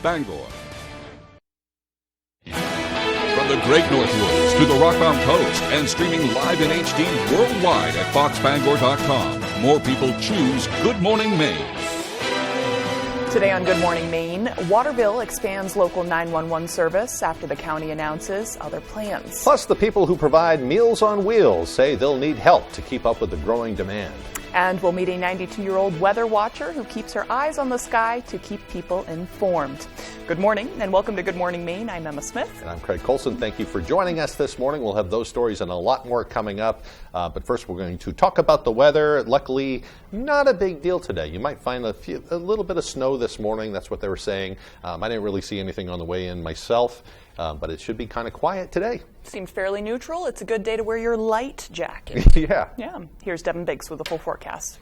Bangor. From the Great Northwoods to the Rockbound Coast and streaming live in HD worldwide at foxbangor.com. More people choose Good Morning Maine. Today on Good Morning Maine, Waterville expands local 911 service after the county announces other plans. Plus, the people who provide Meals on Wheels say they'll need help to keep up with the growing demand. And we'll meet a 92-year-old weather watcher who keeps her eyes on the sky to keep people informed. Good morning and welcome to Good Morning Maine. I'm Emma Smith. And I'm Craig Colson. Thank you for joining us this morning. We'll have those stories and a lot more coming up. But first, we're going to talk about the weather. Luckily, not a big deal today. You might find a little bit of snow this morning. That's what they were saying. I didn't really see anything on the way in myself. But it should be kind of quiet today. Seems fairly neutral. It's a good day to wear your light jacket. Yeah. Here's Devin Biggs with a full forecast.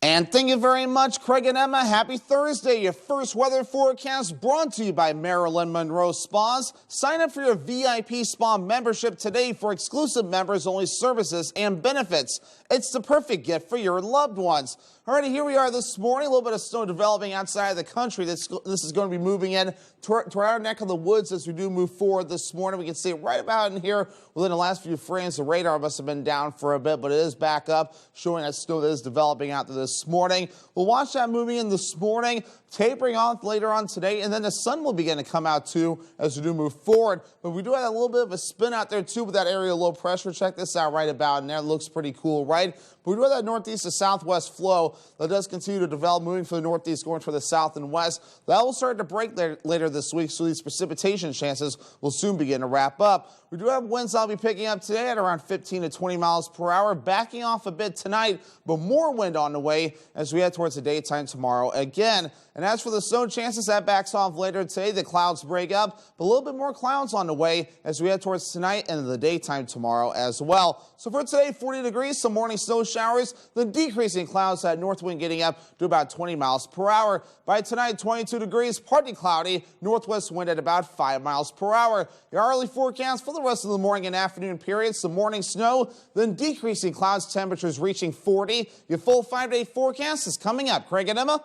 And thank you very much, Craig and Emma. Happy Thursday. Your first weather forecast brought to you by Marilyn Monroe Spas. Sign up for your VIP spa membership today for exclusive members-only services and benefits. It's the perfect gift for your loved ones. Alrighty, here we are this morning. A little bit of snow developing outside of the country. This is going to be moving in to our neck of the woods as we do move forward this morning. We can see it right about in here within the last few frames. The radar must have been down for a bit, but it is back up, showing that snow that is developing out there this morning. We'll watch that moving in this morning, tapering off later on today, and then the sun will begin to come out too as we do move forward. But we do have a little bit of a spin out there too with that area of low pressure. Check this out right about in there. It looks pretty cool, right? But we do have that northeast to southwest flow that does continue to develop, moving from the northeast, going for the south and west. That will start to break later this week, so these precipitation chances will soon begin to wrap up. We do have winds that'll be picking up today at around 15 to 20 miles per hour, backing off a bit tonight, but more wind on the way as we head towards the daytime tomorrow again. And as for the snow chances, that backs off later today. The clouds break up, but a little bit more clouds on the way as we head towards tonight and the daytime tomorrow as well. So for today, 40 degrees, some morning snow showers, then decreasing clouds, that north wind getting up to about 20 miles per hour. By tonight, 22 degrees, partly cloudy, northwest wind at about 5 miles per hour. Your hourly forecast for the rest of the morning and afternoon period, some morning snow, then decreasing clouds, temperatures reaching 40. Your full 5-day forecast is coming up. Craig and Emma.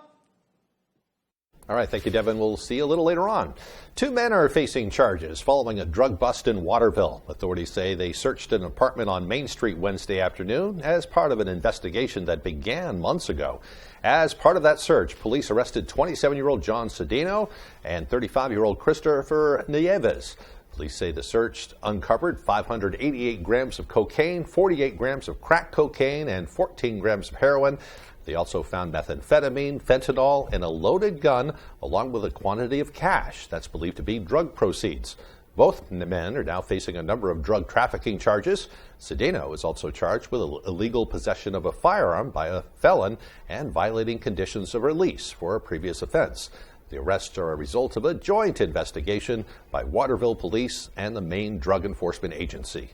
All right, thank you, Devin. We'll see you a little later on. 2 men are facing charges following a drug bust in Waterville. Authorities say they searched an apartment on Main Street Wednesday afternoon as part of an investigation that began months ago. As part of that search, police arrested 27-year-old John Cedeno and 35-year-old Christopher Nieves. Police say the search uncovered 588 grams of cocaine, 48 grams of crack cocaine, and 14 grams of heroin. They also found methamphetamine, fentanyl, and a loaded gun, along with a quantity of cash that's believed to be drug proceeds. Both men are now facing a number of drug trafficking charges. Cedeno is also charged with illegal possession of a firearm by a felon and violating conditions of release for a previous offense. The arrests are a result of a joint investigation by Waterville Police and the Maine Drug Enforcement Agency.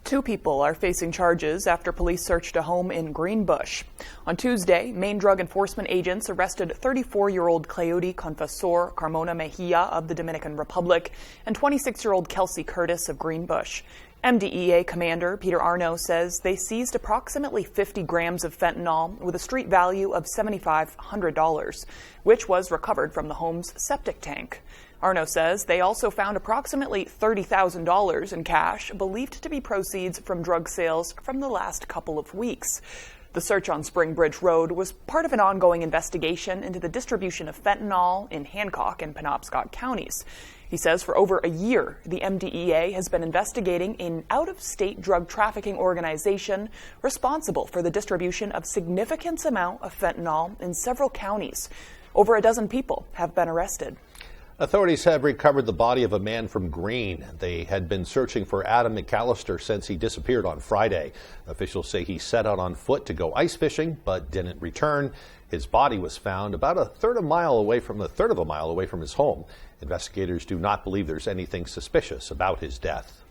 2 people are facing charges after police searched a home in Greenbush. On Tuesday, Maine Drug Enforcement agents arrested 34-year-old Cleody Confessor Carmona Mejia of the Dominican Republic and 26-year-old Kelsey Curtis of Greenbush. MDEA Commander Peter Arno says they seized approximately 50 grams of fentanyl with a street value of $7,500, which was recovered from the home's septic tank. Arno says they also found approximately $30,000 in cash, believed to be proceeds from drug sales from the last couple of weeks. The search on Spring Bridge Road was part of an ongoing investigation into the distribution of fentanyl in Hancock and Penobscot counties. He says for over a year, the MDEA has been investigating an out-of-state drug trafficking organization responsible for the distribution of significant amount of fentanyl in several counties. Over a dozen people have been arrested. Authorities have recovered the body of a man from Greene. They had been searching for Adam McAllister since he disappeared on Friday. Officials say he set out on foot to go ice fishing, but didn't return. His body was found about a third of a mile away from his home. Investigators do not believe there's anything suspicious about his death.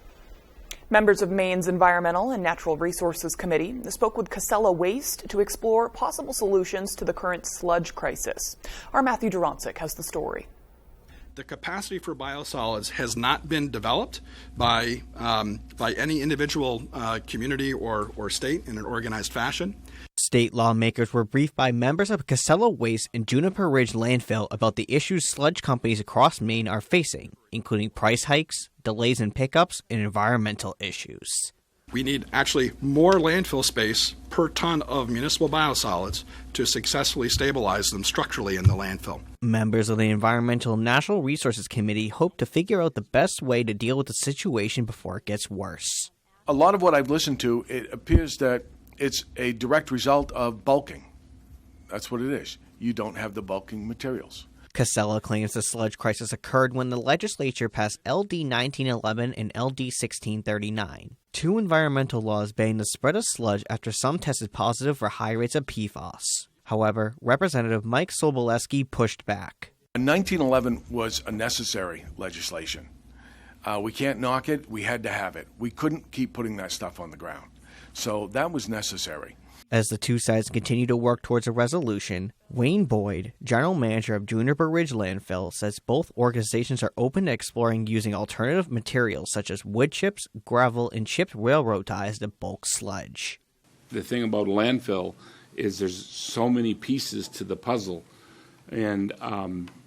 Members of Maine's Environmental and Natural Resources Committee spoke with Casella Waste to explore possible solutions to the current sludge crisis. Our Matthew Duroncic has the story. The capacity for biosolids has not been developed by any individual community or state in an organized fashion. State lawmakers were briefed by members of Casella Waste and Juniper Ridge Landfill about the issues sludge companies across Maine are facing, including price hikes, delays in pickups, and environmental issues. We need actually more landfill space per ton of municipal biosolids to successfully stabilize them structurally in the landfill. Members of the Environmental and Natural Resources Committee hope to figure out the best way to deal with the situation before it gets worse. A lot of what I've listened to, it appears that it's a direct result of bulking. That's what it is. You don't have the bulking materials. Casella claims the sludge crisis occurred when the legislature passed LD 1911 and LD 1639, two environmental laws banning the spread of sludge after some tested positive for high rates of PFAS. However, Representative Mike Sobolewski pushed back. 1911 was a necessary legislation. We can't knock it. We had to have it. We couldn't keep putting that stuff on the ground. So that was necessary. As the two sides continue to work towards a resolution, Wayne Boyd, general manager of Juniper Ridge Landfill, says both organizations are open to exploring using alternative materials such as wood chips, gravel, and chipped railroad ties to bulk sludge. The thing about landfill is there's so many pieces to the puzzle. And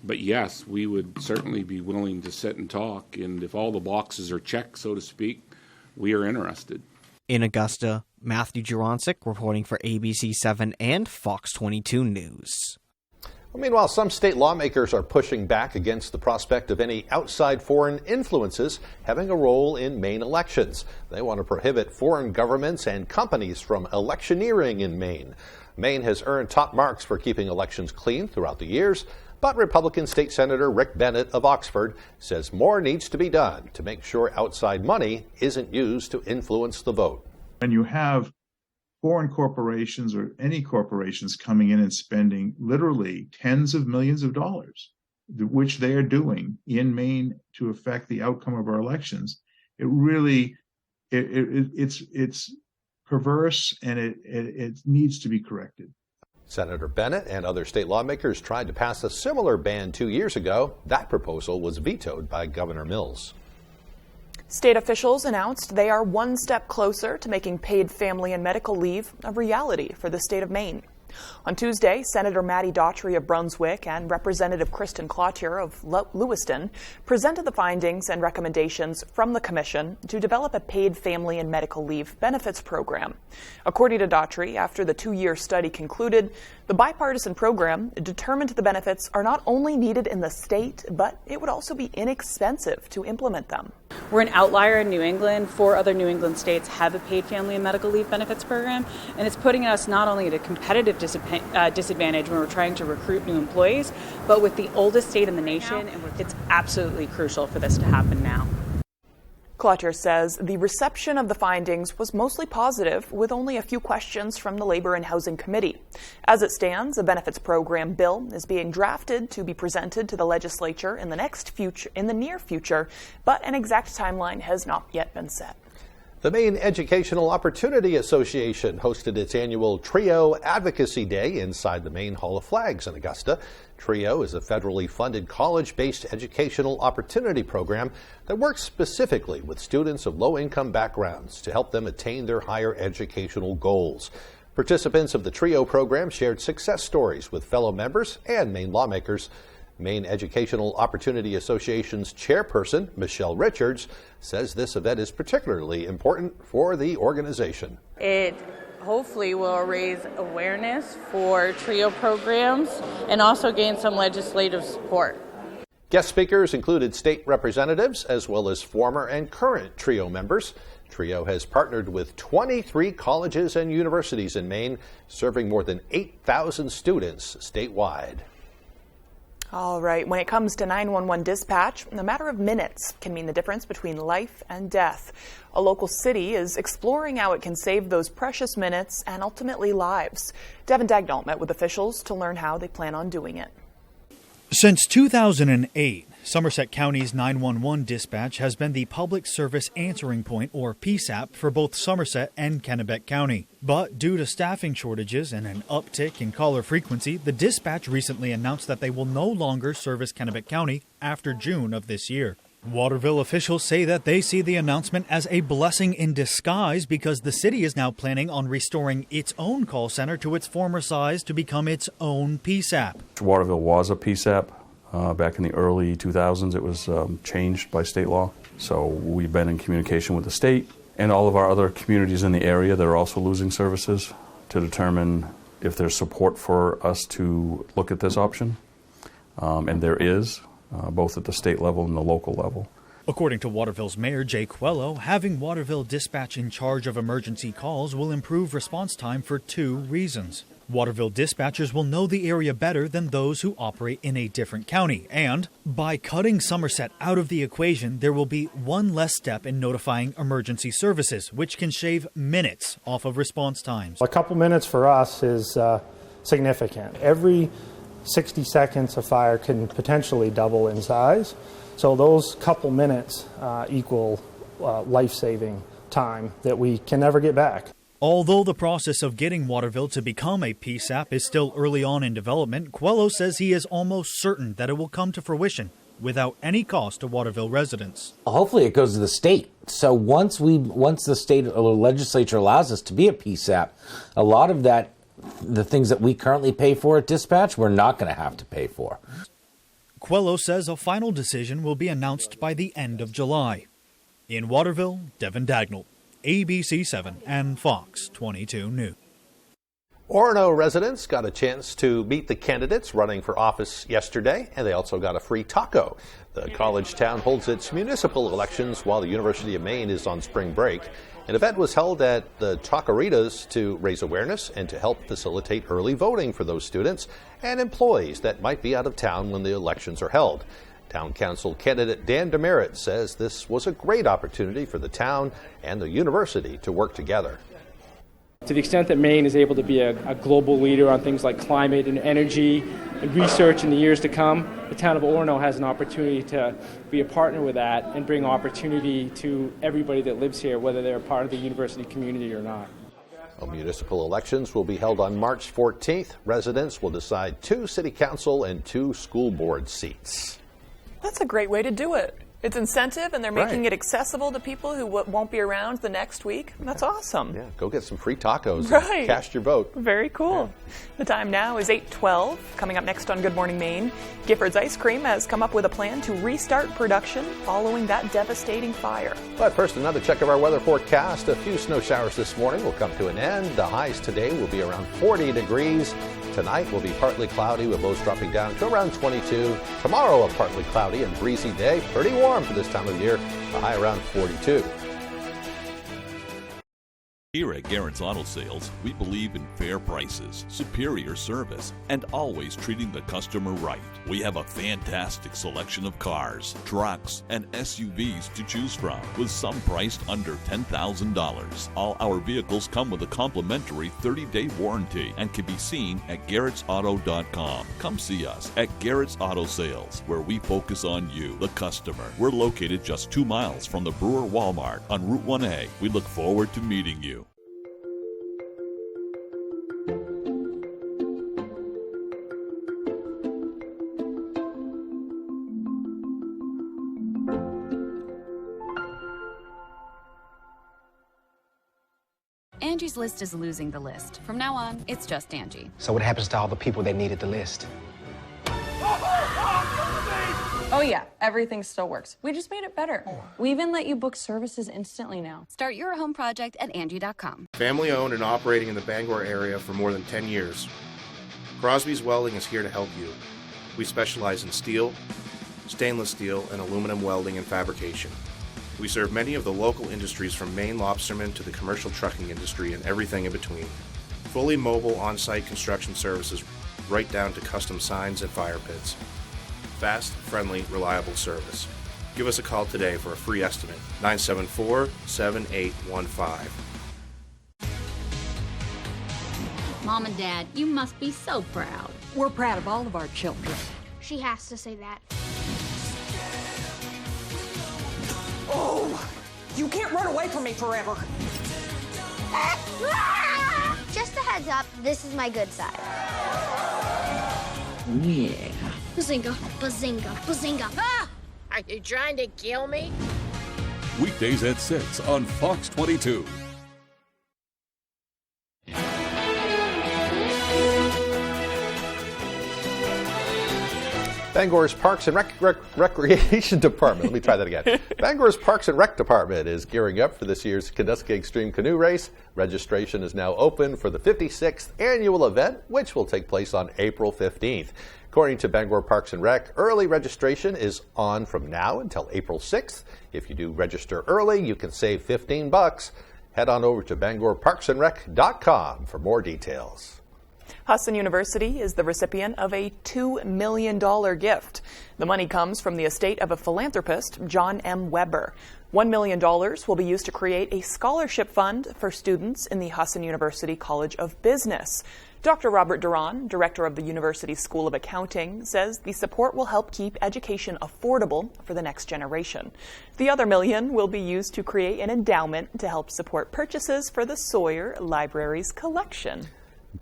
but yes, we would certainly be willing to sit and talk. And if all the boxes are checked, so to speak, we are interested. In Augusta, Matthew Juroncic reporting for ABC 7 and Fox 22 News. Well, meanwhile, some state lawmakers are pushing back against the prospect of any outside foreign influences having a role in Maine elections. They want to prohibit foreign governments and companies from electioneering in Maine. Maine has earned top marks for keeping elections clean throughout the years, but Republican State Senator Rick Bennett of Oxford says more needs to be done to make sure outside money isn't used to influence the vote. When you have foreign corporations or any corporations coming in and spending literally tens of millions of dollars, which they are doing in Maine to affect the outcome of our elections, it really it's perverse, and it needs to be corrected. Senator Bennett and other state lawmakers tried to pass a similar ban 2 years ago. That proposal was vetoed by Governor Mills. State officials announced they are one step closer to making paid family and medical leave a reality for the state of Maine. On Tuesday, Senator Maddie Daughtry of Brunswick and Representative Kristen Cloutier of Lewiston presented the findings and recommendations from the commission to develop a paid family and medical leave benefits program. According to Daughtry, after the 2-year study concluded, the bipartisan program determined the benefits are not only needed in the state, but it would also be inexpensive to implement them. We're an outlier in New England. 4 other New England states have a paid family and medical leave benefits program, and it's putting us not only at a competitive disadvantage when we're trying to recruit new employees, but with the oldest state in the nation, and it's absolutely crucial for this to happen now. Cloutier says the reception of the findings was mostly positive, with only a few questions from the Labor and Housing Committee. As it stands, a benefits program bill is being drafted to be presented to the legislature in the near future, but an exact timeline has not yet been set. The Maine Educational Opportunity Association hosted its annual TRIO Advocacy Day inside the Maine Hall of Flags in Augusta. TRIO is a federally funded college-based educational opportunity program that works specifically with students of low-income backgrounds to help them attain their higher educational goals. Participants of the TRIO program shared success stories with fellow members and Maine lawmakers. Maine Educational Opportunity Association's chairperson, Michelle Richards, says this event is particularly important for the organization. It hopefully will raise awareness for TRIO programs and also gain some legislative support. Guest speakers included state representatives as well as former and current TRIO members. TRIO has partnered with 23 colleges and universities in Maine, serving more than 8,000 students statewide. All right, when it comes to 911 dispatch, a matter of minutes can mean the difference between life and death. A local city is exploring how it can save those precious minutes and ultimately lives. Devin Dagnall met with officials to learn how they plan on doing it. Since 2008, Somerset County's 911 dispatch has been the public service answering point, or PSAP, for both Somerset and Kennebec County. But due to staffing shortages and an uptick in caller frequency, the dispatch recently announced that they will no longer service Kennebec County after June of this year. Waterville officials say that they see the announcement as a blessing in disguise because the city is now planning on restoring its own call center to its former size to become its own PSAP. Waterville was a PSAP. Back in the early 2000s, it was changed by state law. So we've been in communication with the state and all of our other communities in the area that are also losing services to determine if there's support for us to look at this option. And there is. Both at the state level and the local level. According to Waterville's mayor, Jay Quello, having Waterville Dispatch in charge of emergency calls will improve response time for two reasons. Waterville dispatchers will know the area better than those who operate in a different county. And by cutting Somerset out of the equation, there will be one less step in notifying emergency services, which can shave minutes off of response times. A couple minutes for us is significant. Every 60 seconds a fire can potentially double in size. So those couple minutes equal life-saving time that we can never get back. Although the process of getting Waterville to become a PSAP is still early on in development, Quello says he is almost certain that it will come to fruition without any cost to Waterville residents. Hopefully it goes to the state. So once the state or the legislature allows us to be a PSAP, a lot of that, the things that we currently pay for at dispatch, we're not going to have to pay for. Quello says a final decision will be announced by the end of July. In Waterville, Devin Dagnall, ABC 7 and Fox 22 News. Orono residents got a chance to meet the candidates running for office yesterday, and they also got a free taco. The college town holds its municipal elections while the University of Maine is on spring break. An event was held at the Taqueritas to raise awareness and to help facilitate early voting for those students and employees that might be out of town when the elections are held. Town Council candidate Dan Demerit says this was a great opportunity for the town and the university to work together. To the extent that Maine is able to be a global leader on things like climate and energy and research in the years to come, the town of Orono has an opportunity to be a partner with that and bring opportunity to everybody that lives here, whether they're a part of the university community or not. Municipal elections will be held on March 14th. Residents will decide 2 city council and 2 school board seats. That's a great way to do it. It's incentive, and they're making it accessible to people who won't be around the next week. That's awesome. Yeah, go get some free tacos and cast your vote. Very cool. Yeah. The time now is 8:12. Coming up next on Good Morning Maine, Gifford's Ice Cream has come up with a plan to restart production following that devastating fire. But first, another check of our weather forecast. A few snow showers this morning will come to an end. The highs today will be around 40 degrees. Tonight will be partly cloudy with lows dropping down to around 22. Tomorrow, a partly cloudy and breezy day. Pretty warm for this time of year. A high around 42. Here at Garrett's Auto Sales, we believe in fair prices, superior service, and always treating the customer right. We have a fantastic selection of cars, trucks, and SUVs to choose from, with some priced under $10,000. All our vehicles come with a complimentary 30-day warranty and can be seen at garrettsauto.com. Come see us at Garrett's Auto Sales, where we focus on you, the customer. We're located just 2 miles from the Brewer Walmart on Route 1A. We look forward to meeting you. Angie's List is losing the list. From now on, it's just Angie. So what happens to all the people that needed the list? Oh yeah, everything still works. We just made it better. We even let you book services instantly now. Start your home project at Angie.com. Family owned and operating in the Bangor area for more than 10 years. Crosby's Welding is here to help you. We specialize in steel, stainless steel, and aluminum welding and fabrication. We serve many of the local industries from Maine lobstermen to the commercial trucking industry and everything in between. Fully mobile on-site construction services right down to custom signs and fire pits. Fast, friendly, reliable service. Give us a call today for a free estimate. 974-7815. Mom and Dad, you must be so proud. We're proud of all of our children. She has to say that. Oh, you can't run away from me forever. Just a heads up, this is my good side. Yeah. Bazinga, bazinga, bazinga. Ah! Are you trying to kill me? Weekdays at 6 on Fox 22. Bangor's Parks and Recreation Department, let me try that again. Bangor's Parks and Rec Department is gearing up for this year's Kandusky Extreme Canoe Race. Registration is now open for the 56th annual event, which will take place on April 15th. According to Bangor Parks and Rec, early registration is on from now until April 6th. If you do register early, you can save $15. Head on over to BangorParksandRec.com for more details. Husson University is the recipient of a $2 million gift. The money comes from the estate of a philanthropist, John M. Weber. $1 million will be used to create a scholarship fund for students in the Husson University College of Business. Dr. Robert Duran, director of the University School of Accounting, says the support will help keep education affordable for the next generation. The other $1 million will be used to create an endowment to help support purchases for the Sawyer Library's collection.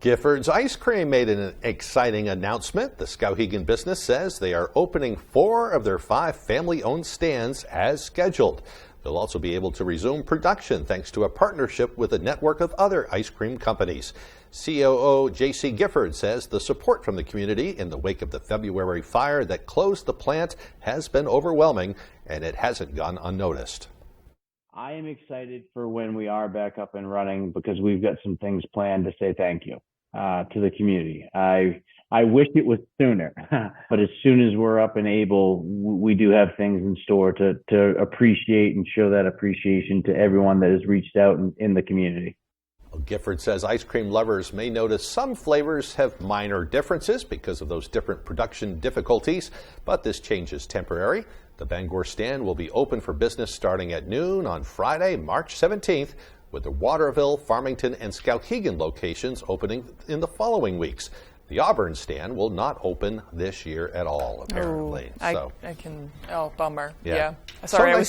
Gifford's Ice Cream made an exciting announcement. The Skowhegan business says they are opening 4 of their 5 family-owned stands as scheduled. They'll also be able to resume production thanks to a partnership with a network of other ice cream companies. COO J.C. Gifford says the support from the community in the wake of the February fire that closed the plant has been overwhelming, and it hasn't gone unnoticed. I am excited for when we are back up and running because we've got some things planned to say thank you to the community. I wish it was sooner, but as soon as we're up and able, we do have things in store to appreciate and show that appreciation to everyone that has reached out in the community. Gifford says ice cream lovers may notice some flavors have minor differences because of those different production difficulties, but this change is temporary. The Bangor stand will be open for business starting at noon on Friday, March 17th, with the Waterville, Farmington, and Skowhegan locations opening in the following weeks. The Auburn stand will not open this year at all, apparently. Bummer. Yeah. Sorry,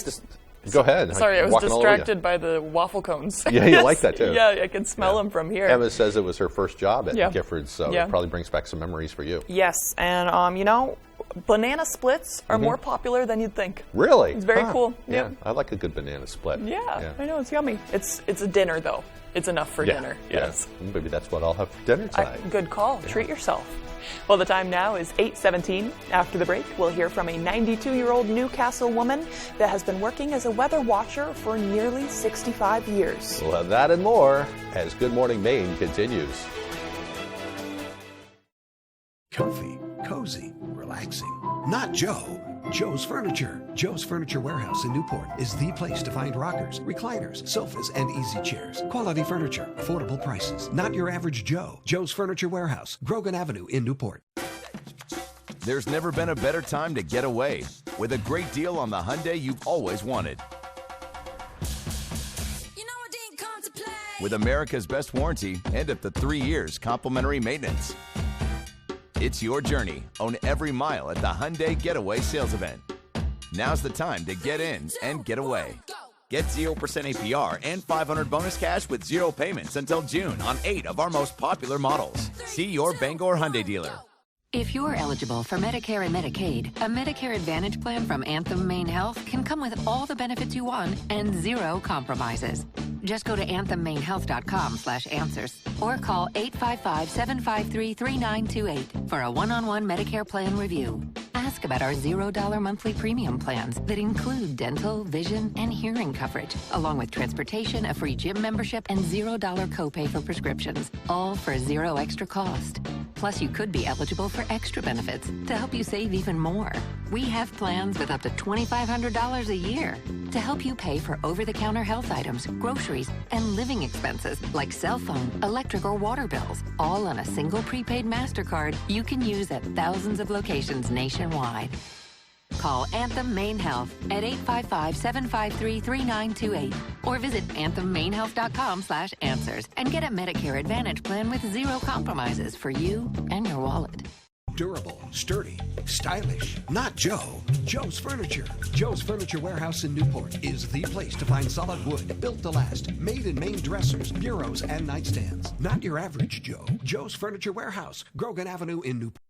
Go ahead. Sorry, I was distracted by the waffle cones. Yeah, you like that too. Yeah, I can smell them from here. Emma says it was her first job at Gifford's, so Yeah. it probably brings back some memories for you. Yes, and banana splits are more popular than you'd think. Really? It's very cool. Yeah, Yep. I like a good banana split. Yeah, I know, it's yummy. It's a dinner, though. It's enough for dinner. Yes. Maybe that's what I'll have for dinner tonight. Good call. Treat yourself. Well, the time now is 8:17. After the break, we'll hear from a 92-year-old Newcastle woman that has been working as a weather watcher for nearly 65 years. We'll have that and more as Good Morning Maine continues. Comfy, cozy, relaxing. Not Joe. Joe's Furniture. Joe's Furniture Warehouse in Newport is the place to find rockers, recliners, sofas, and easy chairs. Quality furniture, affordable prices. Not your average Joe. Joe's Furniture Warehouse, Grogan Avenue in Newport. There's never been a better time to get away with a great deal on the Hyundai you've always wanted. With America's best warranty and up to 3 years complimentary maintenance. It's your journey. Own every mile at the Hyundai Getaway Sales Event. Now's the time to get in and get away. Get 0% APR and $500 bonus cash with 0 payments until June on 8 of our most popular models. See your Bangor Hyundai dealer. If you're eligible for Medicare and Medicaid, a Medicare Advantage plan from Anthem Maine Health can come with all the benefits you want and 0 compromises. Just go to anthemainehealth.com/answers or call 855-753-3928 for a one-on-one Medicare plan review. Ask about our $0 monthly premium plans that include dental, vision, and hearing coverage, along with transportation, a free gym membership, and $0 copay for prescriptions, all for 0 extra cost. Plus, you could be eligible for extra benefits to help you save even more. We have plans with up to $2,500 a year to help you pay for over-the-counter health items, groceries, and living expenses like cell phone, electric, or water bills, all on a single prepaid MasterCard you can use at thousands of locations nationwide. Call Anthem Maine Health at 855-753-3928 or visit anthemmainehealth.com/answers and get a Medicare Advantage plan with 0 compromises for you and your wallet. Durable, sturdy, stylish. Not Joe. Joe's Furniture. Joe's Furniture Warehouse in Newport is the place to find solid wood, built to last, made in Maine dressers, bureaus, and nightstands. Not your average Joe. Joe's Furniture Warehouse, Grogan Avenue in Newport.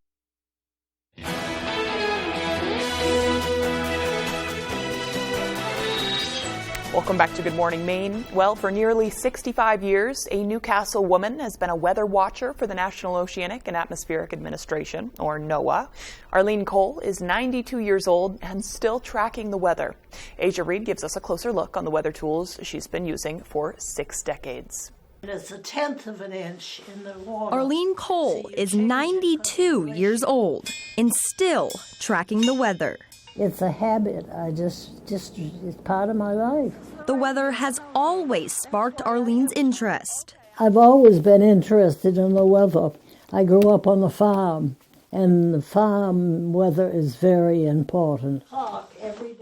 Welcome back to Good Morning Maine. Well, for nearly 65 years, a Newcastle woman has been a weather watcher for the National Oceanic and Atmospheric Administration, or NOAA. Arlene Cole is 92 years old and still tracking the weather. Asia Reed gives us a closer look on the weather tools she's been using for 6 decades. It's 1/10 of an inch in the water. Arlene Cole is 92 years old and still tracking the weather. It's a habit. It's part of my life. The weather has always sparked Arlene's interest. I've always been interested in the weather. I grew up on the farm, and the farm weather is very important.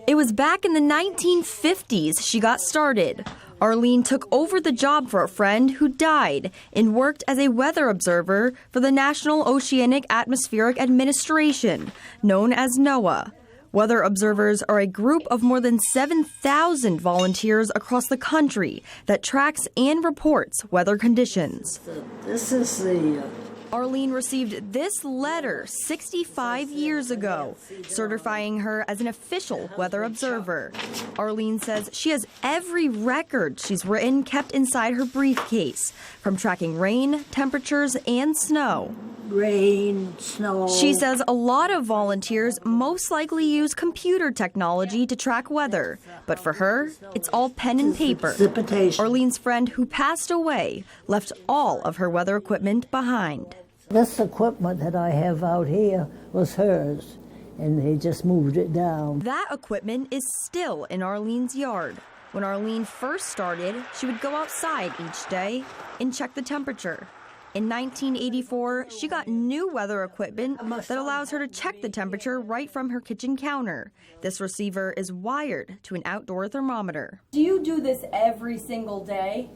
It was back in the 1950s she got started. Arlene took over the job for a friend who died and worked as a weather observer for the National Oceanic Atmospheric Administration, known as NOAA. Weather observers are a group of more than 7,000 volunteers across the country that tracks and reports weather conditions. This is the... Arlene received this letter 65 years ago, certifying her as an official weather observer. Arlene says she has every record she's written kept inside her briefcase, from tracking rain, temperatures, and snow. Rain, snow. She says a lot of volunteers most likely use computer technology to track weather, but for her, it's all pen and paper. Arlene's friend who passed away left all of her weather equipment behind. This equipment that I have out here was hers, and they just moved it down. That equipment is still in Arlene's yard. When Arlene first started, she would go outside each day and check the temperature. In 1984, she got new weather equipment that allows her to check the temperature right from her kitchen counter. This receiver is wired to an outdoor thermometer. Do you do this every single day?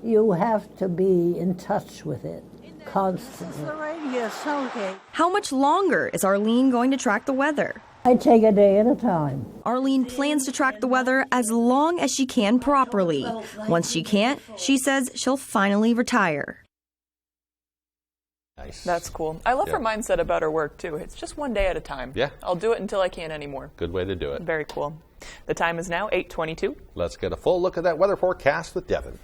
You have to be in touch with it constantly. The radius, okay. How much longer is Arlene going to track the weather? I take a day at a time. Arlene plans to track the weather as long as she can properly. Once she can't, she says she'll finally retire. Nice. That's cool. I love her mindset about her work, too. It's just one day at a time. Yeah. I'll do it until I can't anymore. Good way to do it. Very cool. The time is now 8:22. Let's get a full look at that weather forecast with Devin.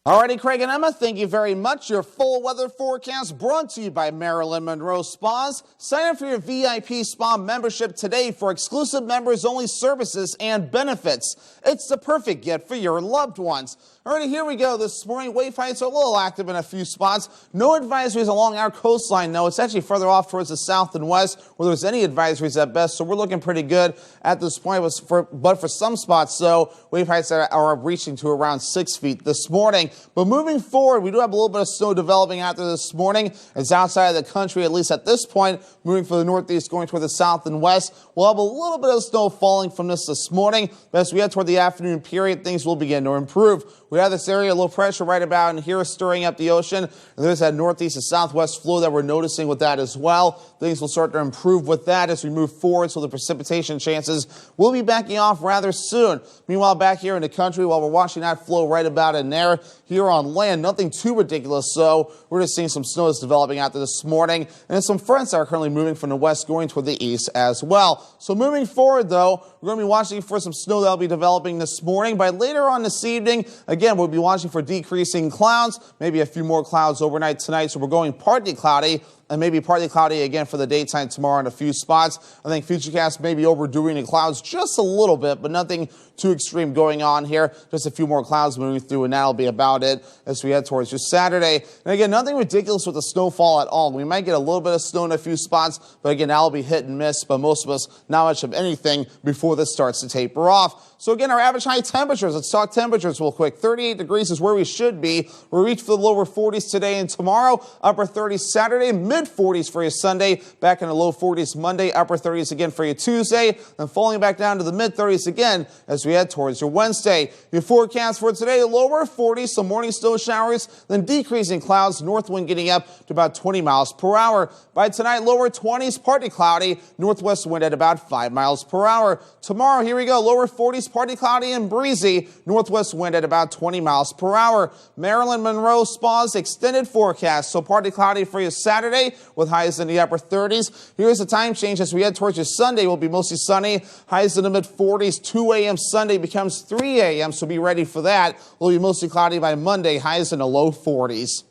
Alrighty, Craig and Emma, thank you very much. Your full weather forecast brought to you by Marilyn Monroe Spas. Sign up for your VIP spa membership today for exclusive members-only services and benefits. It's the perfect gift for your loved ones. Alrighty, here we go. This morning, wave heights are a little active in a few spots. No advisories along our coastline, no. It's actually further off towards the south and west where there's any advisories at best, so we're looking pretty good at this point. But for some spots, so wave heights are reaching to around 6 feet this morning. But moving forward, we do have a little bit of snow developing out there this morning. It's outside of the country, at least at this point. Moving from the northeast, going toward the south and west. We'll have a little bit of snow falling from this morning. But as we head toward the afternoon period, things will begin to improve. We have this area, low pressure right about in here stirring up the ocean. And there's that northeast and southwest flow that we're noticing with that as well. Things will start to improve with that as we move forward, so the precipitation chances will be backing off rather soon. Meanwhile, back here in the country, while we're watching that flow right about in there, here on land, nothing too ridiculous, so we're just seeing some snow that's developing out there this morning, and some fronts that are currently moving from the west going toward the east as well. So moving forward, though, we're going to be watching for some snow that will be developing this morning. By later on this evening, again, we'll be watching for decreasing clouds, maybe a few more clouds overnight tonight, so we're going partly cloudy. And maybe partly cloudy again for the daytime tomorrow in a few spots. I think Futurecast may be overdoing the clouds just a little bit, but nothing too extreme going on here. Just a few more clouds moving through, and that'll be about it as we head towards just Saturday. And again, nothing ridiculous with the snowfall at all. We might get a little bit of snow in a few spots, but again, that'll be hit and miss. But most of us, not much of anything before this starts to taper off. So again, our average high temperatures, let's talk temperatures real quick. 38 degrees is where we should be. We'll reach for the lower 40s today and tomorrow, upper 30s Saturday, mid-40s for you Sunday, back in the low 40s Monday, upper 30s again for you Tuesday, then falling back down to the mid-30s again as we head towards your Wednesday. Your forecast for today, lower 40s, some morning snow showers, then decreasing clouds, north wind getting up to about 20 miles per hour. By tonight, lower 20s, partly cloudy, northwest wind at about 5 miles per hour. Tomorrow, here we go, lower 40s, partly cloudy and breezy, northwest wind at about 20 miles per hour. Marilyn Monroe Spas extended forecast, so partly cloudy for you Saturday, Saturday with highs in the upper 30s. Here's the time change as we head towards your Sunday. Will be mostly sunny. Highs in the mid 40s. 2 a.m. Sunday becomes 3 a.m. So be ready for that. Will be mostly cloudy by Monday. Highs in the low 40s.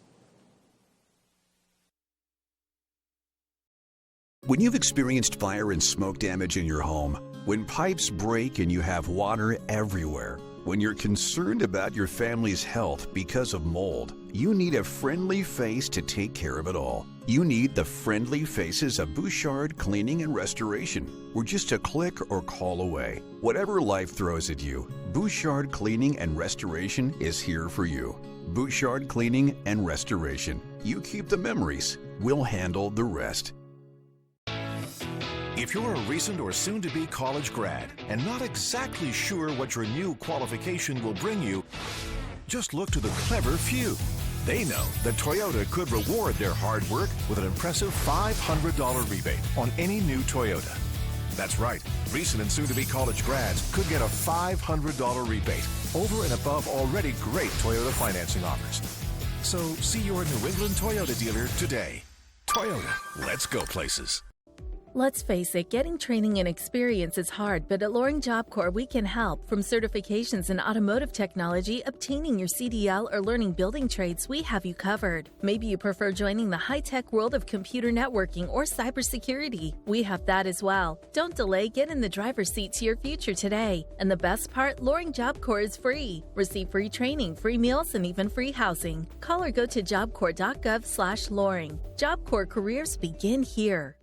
When you've experienced fire and smoke damage in your home, when pipes break and you have water everywhere, when you're concerned about your family's health because of mold, you need a friendly face to take care of it all. You need the friendly faces of Bouchard Cleaning and Restoration. We're just a click or call away. Whatever life throws at you, Bouchard Cleaning and Restoration is here for you. Bouchard Cleaning and Restoration. You keep the memories. We'll handle the rest. If you're a recent or soon-to-be college grad and not exactly sure what your new qualification will bring you, just look to the clever few. They know that Toyota could reward their hard work with an impressive $500 rebate on any new Toyota. That's right, recent and soon-to-be college grads could get a $500 rebate over and above already great Toyota financing offers. So see your New England Toyota dealer today. Toyota, let's go places. Let's face it, getting training and experience is hard, but at Loring Job Corps, we can help. From certifications in automotive technology, obtaining your CDL, or learning building trades, we have you covered. Maybe you prefer joining the high-tech world of computer networking or cybersecurity. We have that as well. Don't delay, get in the driver's seat to your future today. And the best part, Loring Job Corps is free. Receive free training, free meals, and even free housing. Call or go to jobcorps.gov/Loring. Job Corps careers begin here.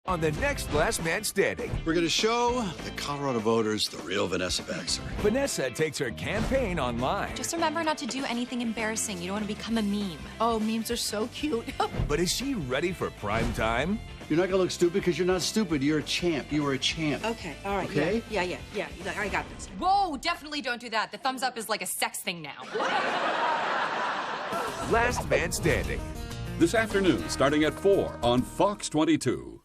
On the next Last Man Standing, we're going to show the Colorado voters the real Vanessa Baxter. Vanessa takes her campaign online. Just remember not to do anything embarrassing. You don't want to become a meme. Oh, memes are so cute. But is she ready for prime time? You're not going to look stupid because you're not stupid. You're a champ. You are a champ. Okay, all right. Okay? Yeah, I got this. Whoa, definitely don't do that. The thumbs up is like a sex thing now. Last Man Standing. This afternoon, starting at 4 on Fox 22.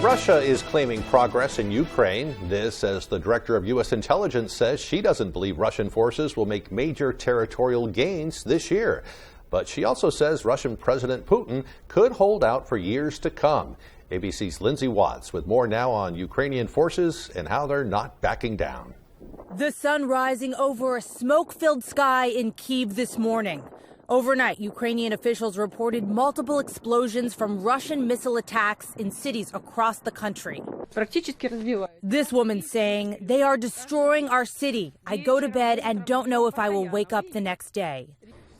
Russia is claiming progress in Ukraine. This as the director of U.S. intelligence says she doesn't believe Russian forces will make major territorial gains this year. But she also says Russian President Putin could hold out for years to come. ABC's Lindsay Watts with more now on Ukrainian forces and how they're not backing down. The sun rising over a smoke-filled sky in Kyiv this morning. Overnight, Ukrainian officials reported multiple explosions from Russian missile attacks in cities across the country. This woman saying, "They are destroying our city. I go to bed and don't know if I will wake up the next day."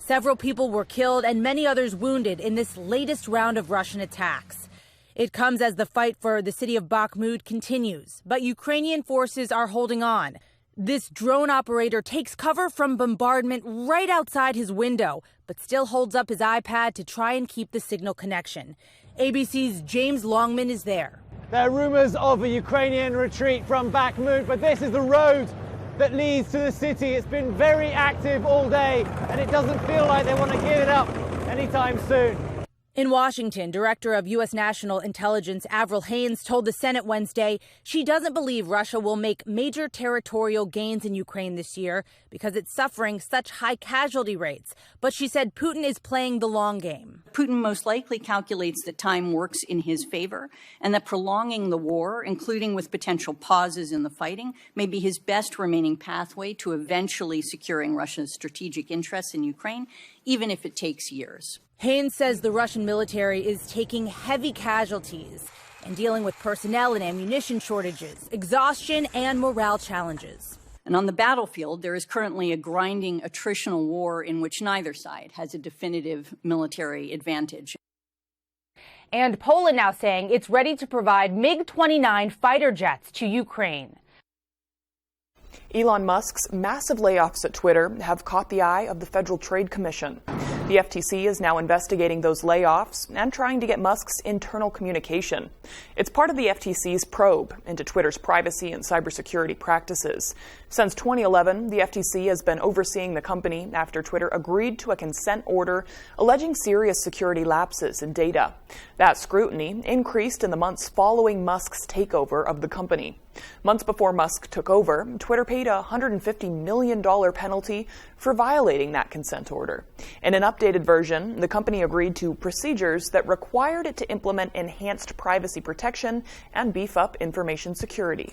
Several people were killed and many others wounded in this latest round of Russian attacks. It comes as the fight for the city of Bakhmut continues, but Ukrainian forces are holding on. This drone operator takes cover from bombardment right outside his window, but still holds up his iPad to try and keep the signal connection. ABC's James Longman is there. There are rumors of a Ukrainian retreat from Bakhmut, but this is the road that leads to the city. It's been very active all day, and it doesn't feel like they want to give it up anytime soon. In Washington, Director of U.S. National Intelligence Avril Haines told the Senate Wednesday she doesn't believe Russia will make major territorial gains in Ukraine this year because it's suffering such high casualty rates. But she said Putin is playing the long game. Putin most likely calculates that time works in his favor and that prolonging the war, including with potential pauses in the fighting, may be his best remaining pathway to eventually securing Russia's strategic interests in Ukraine, even if it takes years. Haines says the Russian military is taking heavy casualties and dealing with personnel and ammunition shortages, exhaustion, and morale challenges. And on the battlefield, there is currently a grinding attritional war in which neither side has a definitive military advantage. And Poland now saying it's ready to provide MiG-29 fighter jets to Ukraine. Elon Musk's massive layoffs at Twitter have caught the eye of the Federal Trade Commission. The FTC is now investigating those layoffs and trying to get Musk's internal communication. It's part of the FTC's probe into Twitter's privacy and cybersecurity practices. Since 2011, the FTC has been overseeing the company after Twitter agreed to a consent order alleging serious security lapses in data. That scrutiny increased in the months following Musk's takeover of the company. Months before Musk took over, Twitter paid a $150 million penalty for violating that consent order. In an updated version, the company agreed to procedures that required it to implement enhanced privacy protection and beef up information security.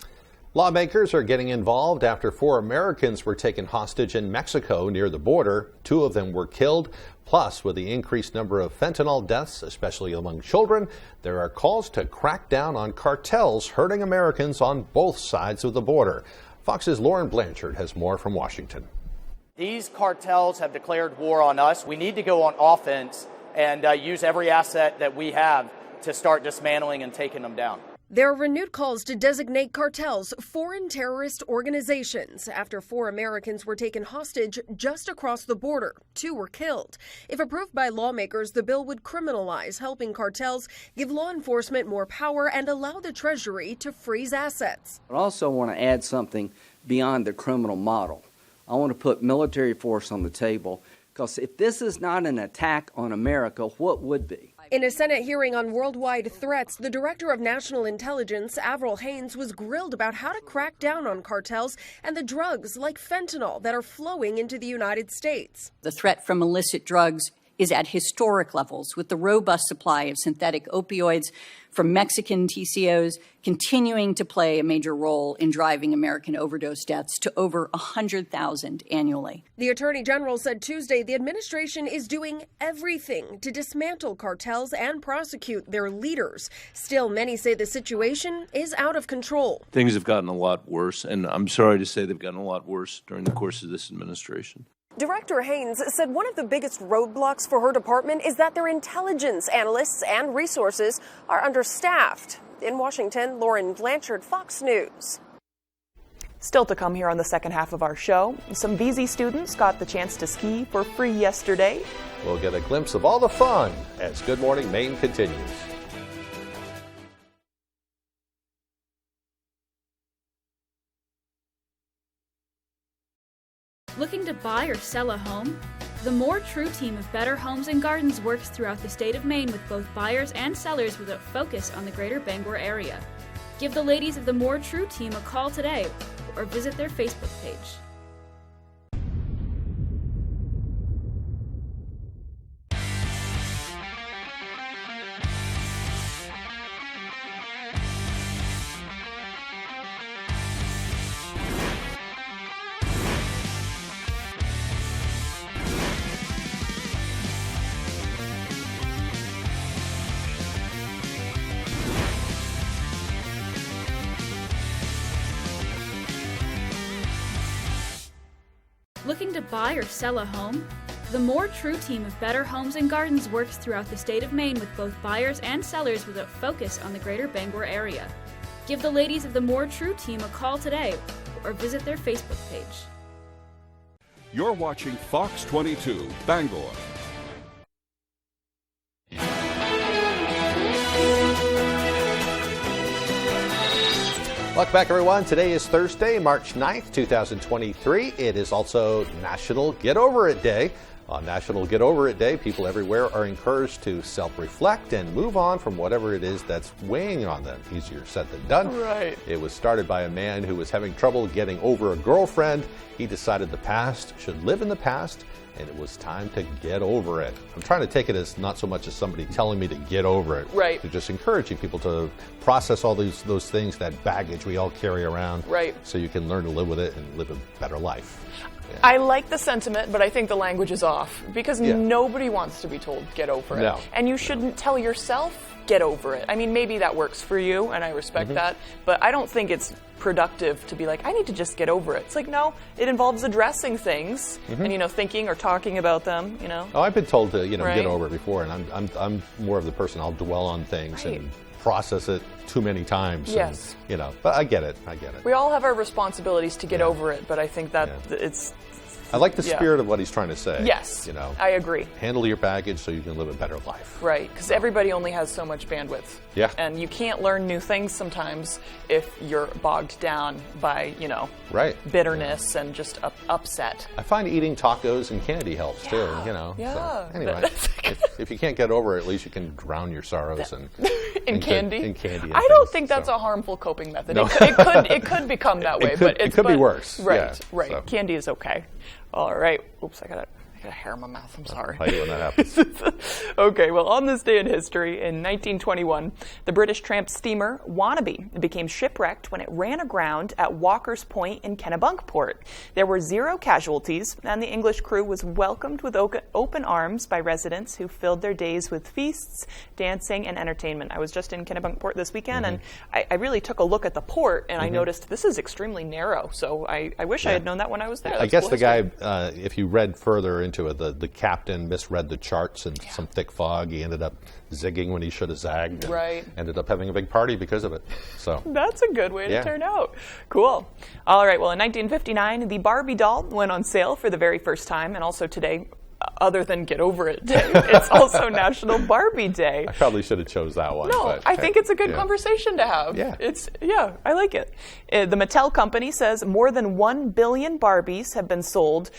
Lawmakers are getting involved after 4 Americans were taken hostage in Mexico near the border. 2 of them were killed. Plus, with the increased number of fentanyl deaths, especially among children, there are calls to crack down on cartels hurting Americans on both sides of the border. Fox's Lauren Blanchard has more from Washington. These cartels have declared war on us. We need to go on offense and use every asset that we have to start dismantling and taking them down. There are renewed calls to designate cartels foreign terrorist organizations after 4 Americans were taken hostage just across the border. 2 were killed. If approved by lawmakers, the bill would criminalize helping cartels, give law enforcement more power, and allow the Treasury to freeze assets. I also want to add something beyond the criminal model. I want to put military force on the table, because if this is not an attack on America, what would be? In a Senate hearing on worldwide threats, the Director of National Intelligence, Avril Haines, was grilled about how to crack down on cartels and the drugs like fentanyl that are flowing into the United States. The threat from illicit drugs is at historic levels, with the robust supply of synthetic opioids from Mexican TCOs continuing to play a major role in driving American overdose deaths to over 100,000 annually. The Attorney General said Tuesday the administration is doing everything to dismantle cartels and prosecute their leaders. Still, many say the situation is out of control. Things have gotten a lot worse, and I'm sorry to say they've gotten a lot worse during the course of this administration. Director Haines said one of the biggest roadblocks for her department is that their intelligence analysts and resources are understaffed. In Washington, Lauren Blanchard, Fox News. Still to come here on the second half of our show, some VZ students got the chance to ski for free yesterday. We'll get a glimpse of all the fun as Good Morning Maine continues. Looking to buy or sell a home? The More True team of Better Homes and Gardens works throughout the state of Maine with both buyers and sellers with a focus on the greater Bangor area. Give the ladies of the More True team a call today or visit their Facebook page. Looking to buy or sell a home? The More True team of Better Homes and Gardens works throughout the state of Maine with both buyers and sellers with a focus on the greater Bangor area. Give the ladies of the More True team a call today or visit their Facebook page. You're watching Fox 22, Bangor. Welcome back, everyone. Today is Thursday, March 9th, 2023. It is also National Get Over It Day. On National Get Over It Day, people everywhere are encouraged to self-reflect and move on from whatever it is that's weighing on them. Easier said than done. Right. It was started by a man who was having trouble getting over a girlfriend. He decided the past should live in the past, and it was time to get over it. I'm trying to take it as not so much as somebody telling me to get over it. Right. To just encouraging people to process all those things, that baggage we all carry around. Right. So you can learn to live with it and live a better life. Yeah. I like the sentiment, but I think the language is off because nobody wants to be told get over it. No. And you shouldn't tell yourself get over it. I mean, maybe that works for you, and I respect that, but I don't think it's productive to be like, I need to just get over it. It's like, no, it involves addressing things and, thinking or talking about them, Oh, I've been told to, Right. get over it before, and I'm more of the person, I'll dwell on things and process it too many times. Yes. And, but I get it. We all have our responsibilities to get over it, but I think that it's I like the spirit of what he's trying to say. Yes, you know, I agree. Handle your baggage so you can live a better life. Right, because everybody only has so much bandwidth. Yeah. And you can't learn new things sometimes if you're bogged down by, Right. bitterness and just upset. I find eating tacos and candy helps too. Yeah. So, anyway, if you can't get over it, at least you can drown your sorrows in candy. In candy. I don't think that's a harmful coping method. No. It could become that way, but it could be worse. Right, yeah, right. So. Candy is okay. All right. Oops, I got a hair in my mouth. I'm sorry. I hate when that happens. Okay, well, on this day in history, in 1921, the British tramp steamer Wannabe became shipwrecked when it ran aground at Walker's Point in Kennebunkport. There were 0 casualties, and the English crew was welcomed with open arms by residents who filled their days with feasts, dancing, and entertainment. I was just in Kennebunkport this weekend, and I really took a look at the port, and I noticed this is extremely narrow, so I wish I had known that when I was there. I guess the guy, if you read further into it, the captain misread the charts and some thick fog. He ended up zigging when he should have zagged. Right. Ended up having a big party because of it. So that's a good way to turn out. Cool. All right. Well, in 1959, the Barbie doll went on sale for the very first time, and also today, other than Get Over It Day, it's also National Barbie Day. I probably should have chose that one. No, but, I think it's a good conversation to have. Yeah. I like it. The Mattel company says more than 1 billion Barbies have been sold,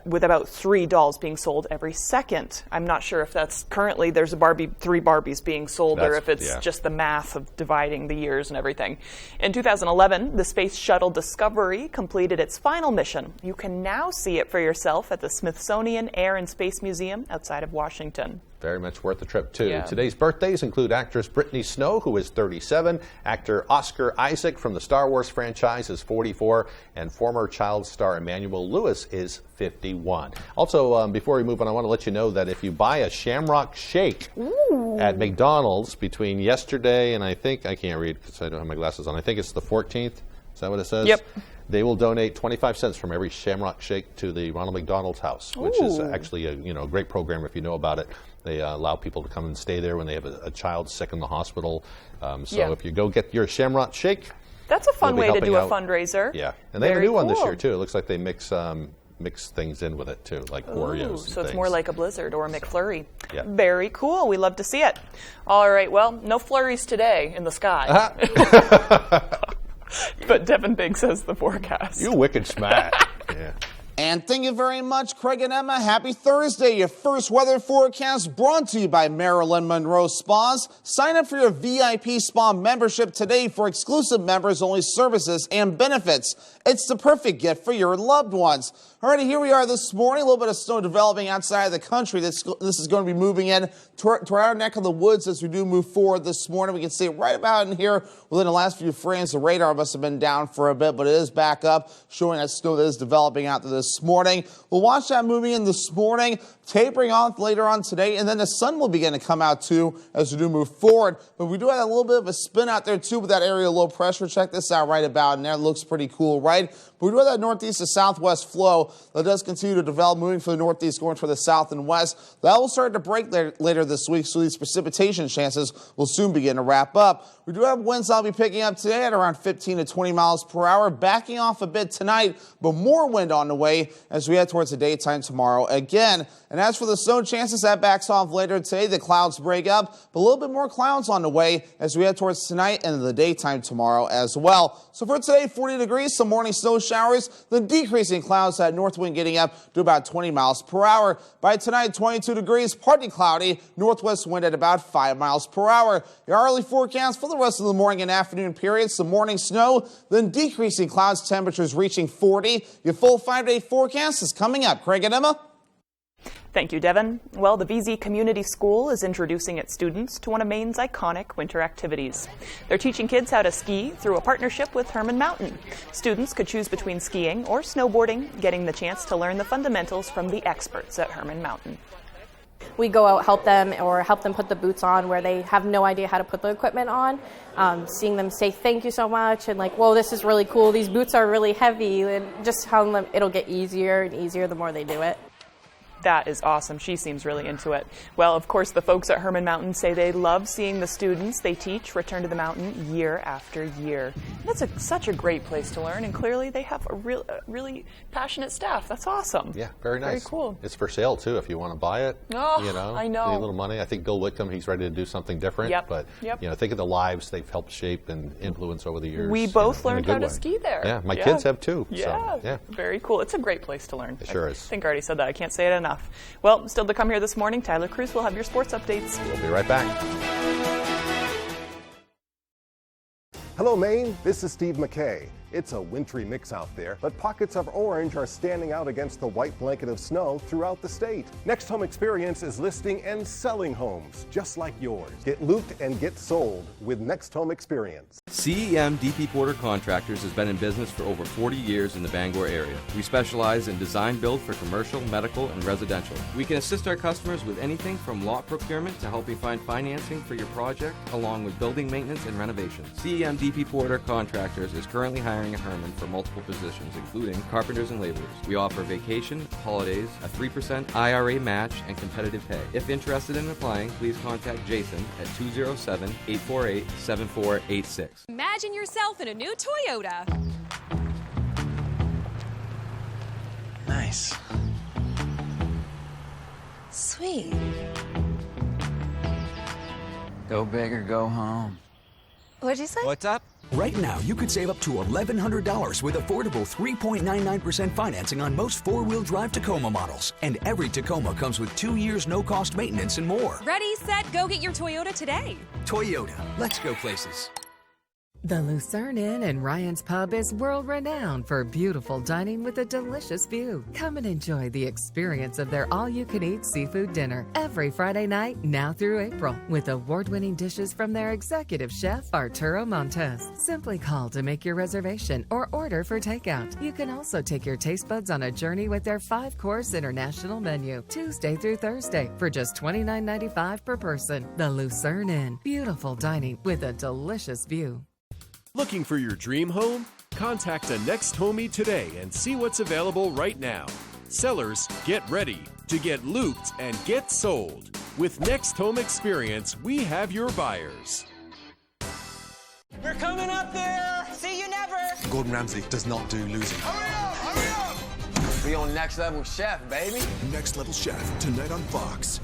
with about 3 dolls being sold every second. I'm not sure if that's currently there's 3 Barbies being sold, or if it's just the math of dividing the years and everything. In 2011, the Space Shuttle Discovery completed its final mission. You can now see it for yourself at the Smithsonian Air and Space Museum outside of Washington. Very much worth the trip, too. Yeah. Today's birthdays include actress Brittany Snow, who is 37, actor Oscar Isaac from the Star Wars franchise is 44, and former child star Emmanuel Lewis is 51. Also, before we move on, I want to let you know that if you buy a Shamrock Shake at McDonald's between yesterday and I can't read because I don't have my glasses on, I think it's the 14th. Is that what it says? Yep. They will donate 25 cents from every Shamrock Shake to the Ronald McDonald's House, which is actually a great program if you know about it. They allow people to come and stay there when they have a child sick in the hospital. If you go get your Shamrock Shake, that's a fun way to do a fundraiser. Yeah, and they have a new one this year too. It looks like they mix things in with it too, like Oreos. So it's more like a Blizzard or a McFlurry. Yeah. Very cool. We love to see it. All right. Well, no flurries today in the sky. But Devin Biggs says the forecast. You wicked smack. Yeah. And thank you very much, Craig and Emma. Happy Thursday. Your first weather forecast brought to you by Marilyn Monroe Spas. Sign up for your VIP spa membership today for exclusive members-only services and benefits. It's the perfect gift for your loved ones. Alrighty, here we are this morning. A little bit of snow developing outside of the country. This is going to be moving in to our neck of the woods as we do move forward this morning. We can see it right about in here within the last few frames. The radar must have been down for a bit, but it is back up, showing that snow that is developing out there this morning. We'll watch that moving in this morning, tapering off later on today, and then the sun will begin to come out too as we do move forward. But we do have a little bit of a spin out there too with that area of low pressure. Check this out right about in there. It looks pretty cool, right? But we do have that northeast to southwest flow that does continue to develop, moving from the northeast, going toward the south and west. That will start to break later this week, so these precipitation chances will soon begin to wrap up. We do have winds that'll be picking up today at around 15 to 20 miles per hour, backing off a bit tonight, but more wind on the way as we head towards the daytime tomorrow again. And as for the snow chances, that backs off later today. The clouds break up, but a little bit more clouds on the way as we head towards tonight and the daytime tomorrow as well. So for today, 40 degrees, some morning snow showers, then decreasing clouds, that north wind getting up to about 20 miles per hour. By tonight, 22 degrees, partly cloudy, northwest wind at about 5 miles per hour. Your hourly forecast for the rest of the morning and afternoon period, some morning snow, then decreasing clouds, temperatures reaching 40. Your full 5-day forecast is coming up. Craig and Emma? Thank you, Devin. Well, the VZ Community School is introducing its students to one of Maine's iconic winter activities. They're teaching kids how to ski through a partnership with Herman Mountain. Students could choose between skiing or snowboarding, getting the chance to learn the fundamentals from the experts at Herman Mountain. We go out, help them put the boots on where they have no idea how to put the equipment on. Seeing them say thank you so much and like, whoa, this is really cool. These boots are really heavy, and just telling them it'll get easier and easier the more they do it. That is awesome. She seems really into it. Well, of course, the folks at Herman Mountain say they love seeing the students they teach return to the mountain year after year. That's such a great place to learn, and clearly they have a really passionate staff. That's awesome. Yeah, very nice. Very cool. It's for sale, too, if you want to buy it. Oh, you know, I know. Need a little money. I think Bill Wickham, he's ready to do something different. Yep. But, you know, think of the lives they've helped shape and influence over the years. We both learned how to ski there. Yeah, my kids have, too. Yeah, so, yeah. Very cool. It's a great place to learn. It sure is. I think I already said that. I can't say it enough. Well, still to come here this morning, Tyler Cruz will have your sports updates. We'll be right back. Hello, Maine. This is Steve McKay. It's a wintry mix out there, but pockets of orange are standing out against the white blanket of snow throughout the state. Next Home Experience is listing and selling homes just like yours. Get looped and get sold with Next Home Experience. CEM DP Porter Contractors has been in business for over 40 years in the Bangor area. We specialize in design build for commercial, medical, and residential. We can assist our customers with anything from lot procurement to helping find financing for your project, along with building maintenance and renovations. CEM DP Porter Contractors is currently hiring at Herman for multiple positions, including carpenters and laborers. We offer vacation, holidays, a 3% IRA match, and competitive pay. If interested in applying, please contact Jason at 207-848-7486. Imagine yourself in a new Toyota. Nice. Sweet. Go big or go home. What'd you say? What's up? Right now, you could save up to $1,100 with affordable 3.99% financing on most four-wheel drive Tacoma models. And every Tacoma comes with 2 years no-cost maintenance and more. Ready, set, go get your Toyota today. Toyota, let's go places. The Lucerne Inn and Ryan's Pub is world-renowned for beautiful dining with a delicious view. Come and enjoy the experience of their all-you-can-eat seafood dinner every Friday night, now through April, with award-winning dishes from their executive chef, Arturo Montes. Simply call to make your reservation or order for takeout. You can also take your taste buds on a journey with their 5-course international menu, Tuesday through Thursday, for just $29.95 per person. The Lucerne Inn. Beautiful dining with a delicious view. Looking for your dream home? Contact a Next Homie today and see what's available right now. Sellers, get ready to get looped and get sold. With Next Home Experience, we have your buyers. We're coming up there! See you never! Gordon Ramsay does not do losing. Hurry up! Hurry up! We on Next Level Chef, baby. Next Level Chef, tonight on Fox.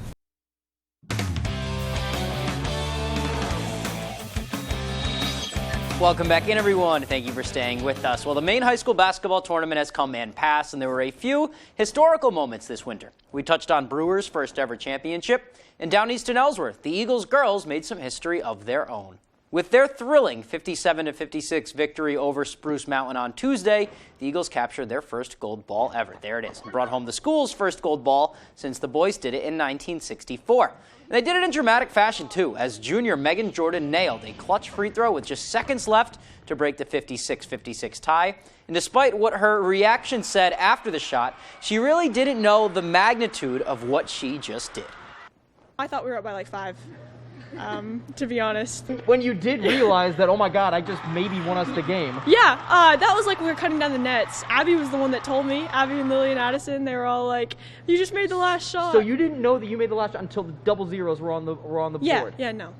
Welcome back in, everyone. Thank you for staying with us. Well, the Maine High School basketball tournament has come and passed, and there were a few historical moments this winter. We touched on Brewers' first ever championship, and down east in Ellsworth, the Eagles girls made some history of their own. With their thrilling 57-56 victory over Spruce Mountain on Tuesday, the Eagles captured their first gold ball ever. There it is. And brought home the school's first gold ball since the boys did it in 1964. And they did it in dramatic fashion, too, as junior Megan Jordan nailed a clutch free throw with just seconds left to break the 56-56 tie. And despite what her reaction said after the shot, she really didn't know the magnitude of what she just did. I thought we were up by like 5. To be honest. When you did realize that, oh my God, I just maybe won us the game. Yeah, that was like we were cutting down the nets. Abby was the one that told me. Abby and Lily and Addison, they were all like, you just made the last shot. So you didn't know that you made the last shot until the double zeros were on the board. Yeah, no.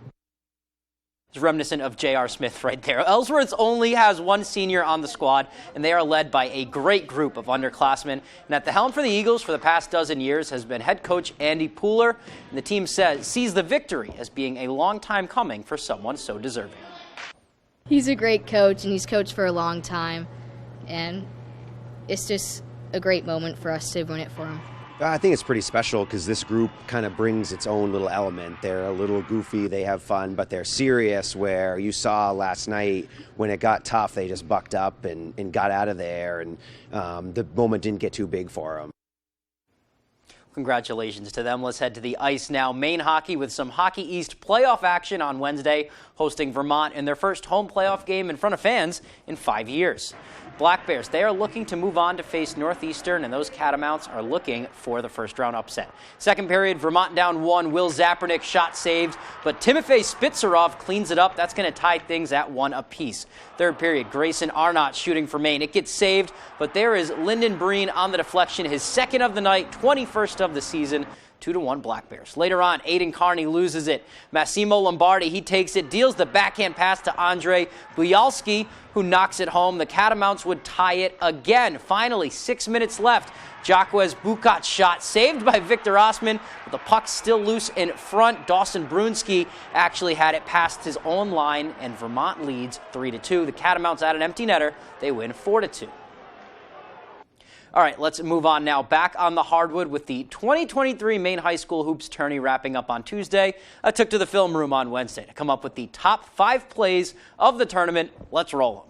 It's reminiscent of J.R. Smith right there. Ellsworth only has one senior on the squad, and they are led by a great group of underclassmen. And at the helm for the Eagles for the past dozen years has been head coach Andy Pooler, and the team sees the victory as being a long time coming for someone so deserving. He's a great coach, and he's coached for a long time, and it's just a great moment for us to win it for him. I think it's pretty special because this group kind of brings its own little element. They're a little goofy, they have fun, but they're serious, where you saw last night when it got tough, they just bucked up and got out of there, and the moment didn't get too big for them. Congratulations to them. Let's head to the ice now. Maine hockey with some Hockey East playoff action on Wednesday, hosting Vermont in their first home playoff game in front of fans in 5 years. Black Bears, they are looking to move on to face Northeastern, and those Catamounts are looking for the first-round upset. Second period, Vermont down 1. Will Zapernick shot saved, but Timofey Spitzerov cleans it up. That's going to tie things at 1 apiece. Third period, Grayson Arnott shooting for Maine. It gets saved, but there is Lyndon Breen on the deflection, his second of the night, 21st of the season. 2-1 Black Bears. Later on, Aiden Carney loses it. Massimo Lombardi, he takes it, deals the backhand pass to Andre Buyalski, who knocks it home. The Catamounts would tie it again. Finally, 6 minutes left. Jacquez Bucat's shot saved by Victor Osman, but the puck still loose in front. Dawson Brunski actually had it past his own line, and Vermont leads 3-2. The Catamounts at an empty netter. They win 4-2. All right, let's move on now. Back on the hardwood with the 2023 Maine High School Hoops Tourney wrapping up on Tuesday. I took to the film room on Wednesday to come up with the top 5 plays of the tournament. Let's roll them.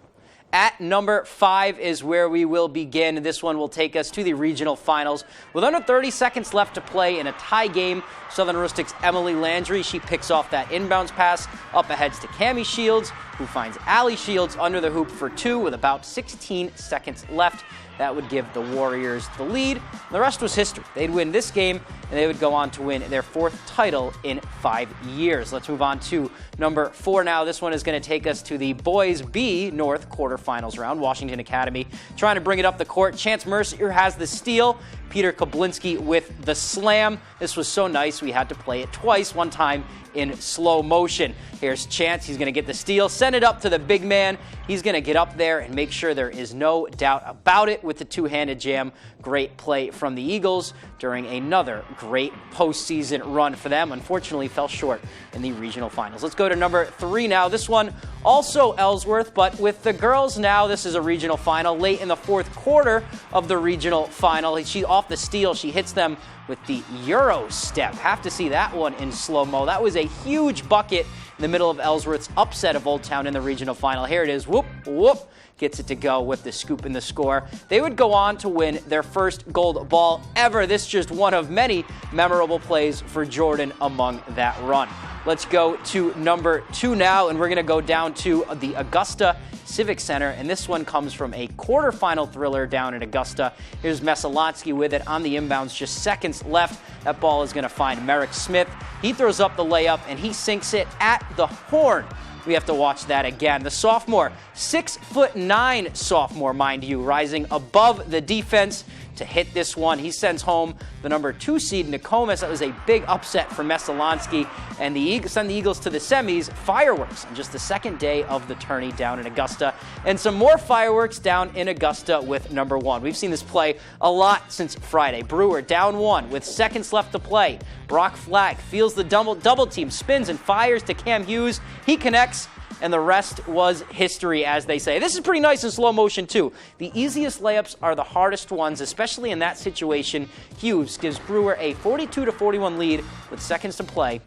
At number 5 is where we will begin. This one will take us to the regional finals. With under 30 seconds left to play in a tie game, Southern Rustic's Emily Landry, she picks off that inbounds pass, up ahead to Cammie Shields, who finds Allie Shields under the hoop for 2 with about 16 seconds left. That would give the Warriors the lead. The rest was history. They'd win this game, and they would go on to win their 4th title in 5 years. Let's move on to number 4 now. This one is going to take us to the Boys B North quarterfinals round. Washington Academy trying to bring it up the court. Chance Mercier has the steal. Peter Kablinski with the slam. This was so nice we had to play it twice, one time in slow motion. Here's Chance. He's going to get the steal, send it up to the big man. He's going to get up there and make sure there is no doubt about it with the two-handed jam. Great play from the Eagles during another great postseason run for them. Unfortunately, fell short in the regional finals. Let's go to number 3 now. This one also Ellsworth, but with the girls now, this is a regional final. Late in the 4th quarter of the regional final, she off the steal, she hits them with the Euro step. Have to see that one in slow-mo. That was a huge bucket in the middle of Ellsworth's upset of Old Town in the regional final. Here it is. Whoop, whoop. Gets it to go with the scoop in the score. They would go on to win their first gold ball ever. This is just one of many memorable plays for Jordan among that run. Let's go to number 2 now, and we're going to go down to the Augusta Civic Center, and this one comes from a quarterfinal thriller down in Augusta. Here's Mesolansky with it on the inbounds, just seconds left. That ball is going to find Merrick Smith. He throws up the layup, and he sinks it at the horn. We have to watch that again. The sophomore, 6'9" sophomore, mind you, rising above the defense to hit this one. He sends home the number 2 seed, Nokomis. That was a big upset for Mesolansky, and send the Eagles to the semis. Fireworks on just the second day of the tourney down in Augusta, and some more fireworks down in Augusta with number 1. We've seen this play a lot since Friday. Brewer down 1 with seconds left to play. Brock Flagg feels the double team, spins and fires to Cam Hughes. He connects, and the rest was history, as they say. This is pretty nice in slow motion, too. The easiest layups are the hardest ones, especially in that situation. Hughes gives Brewer a 42-41 lead with seconds to play.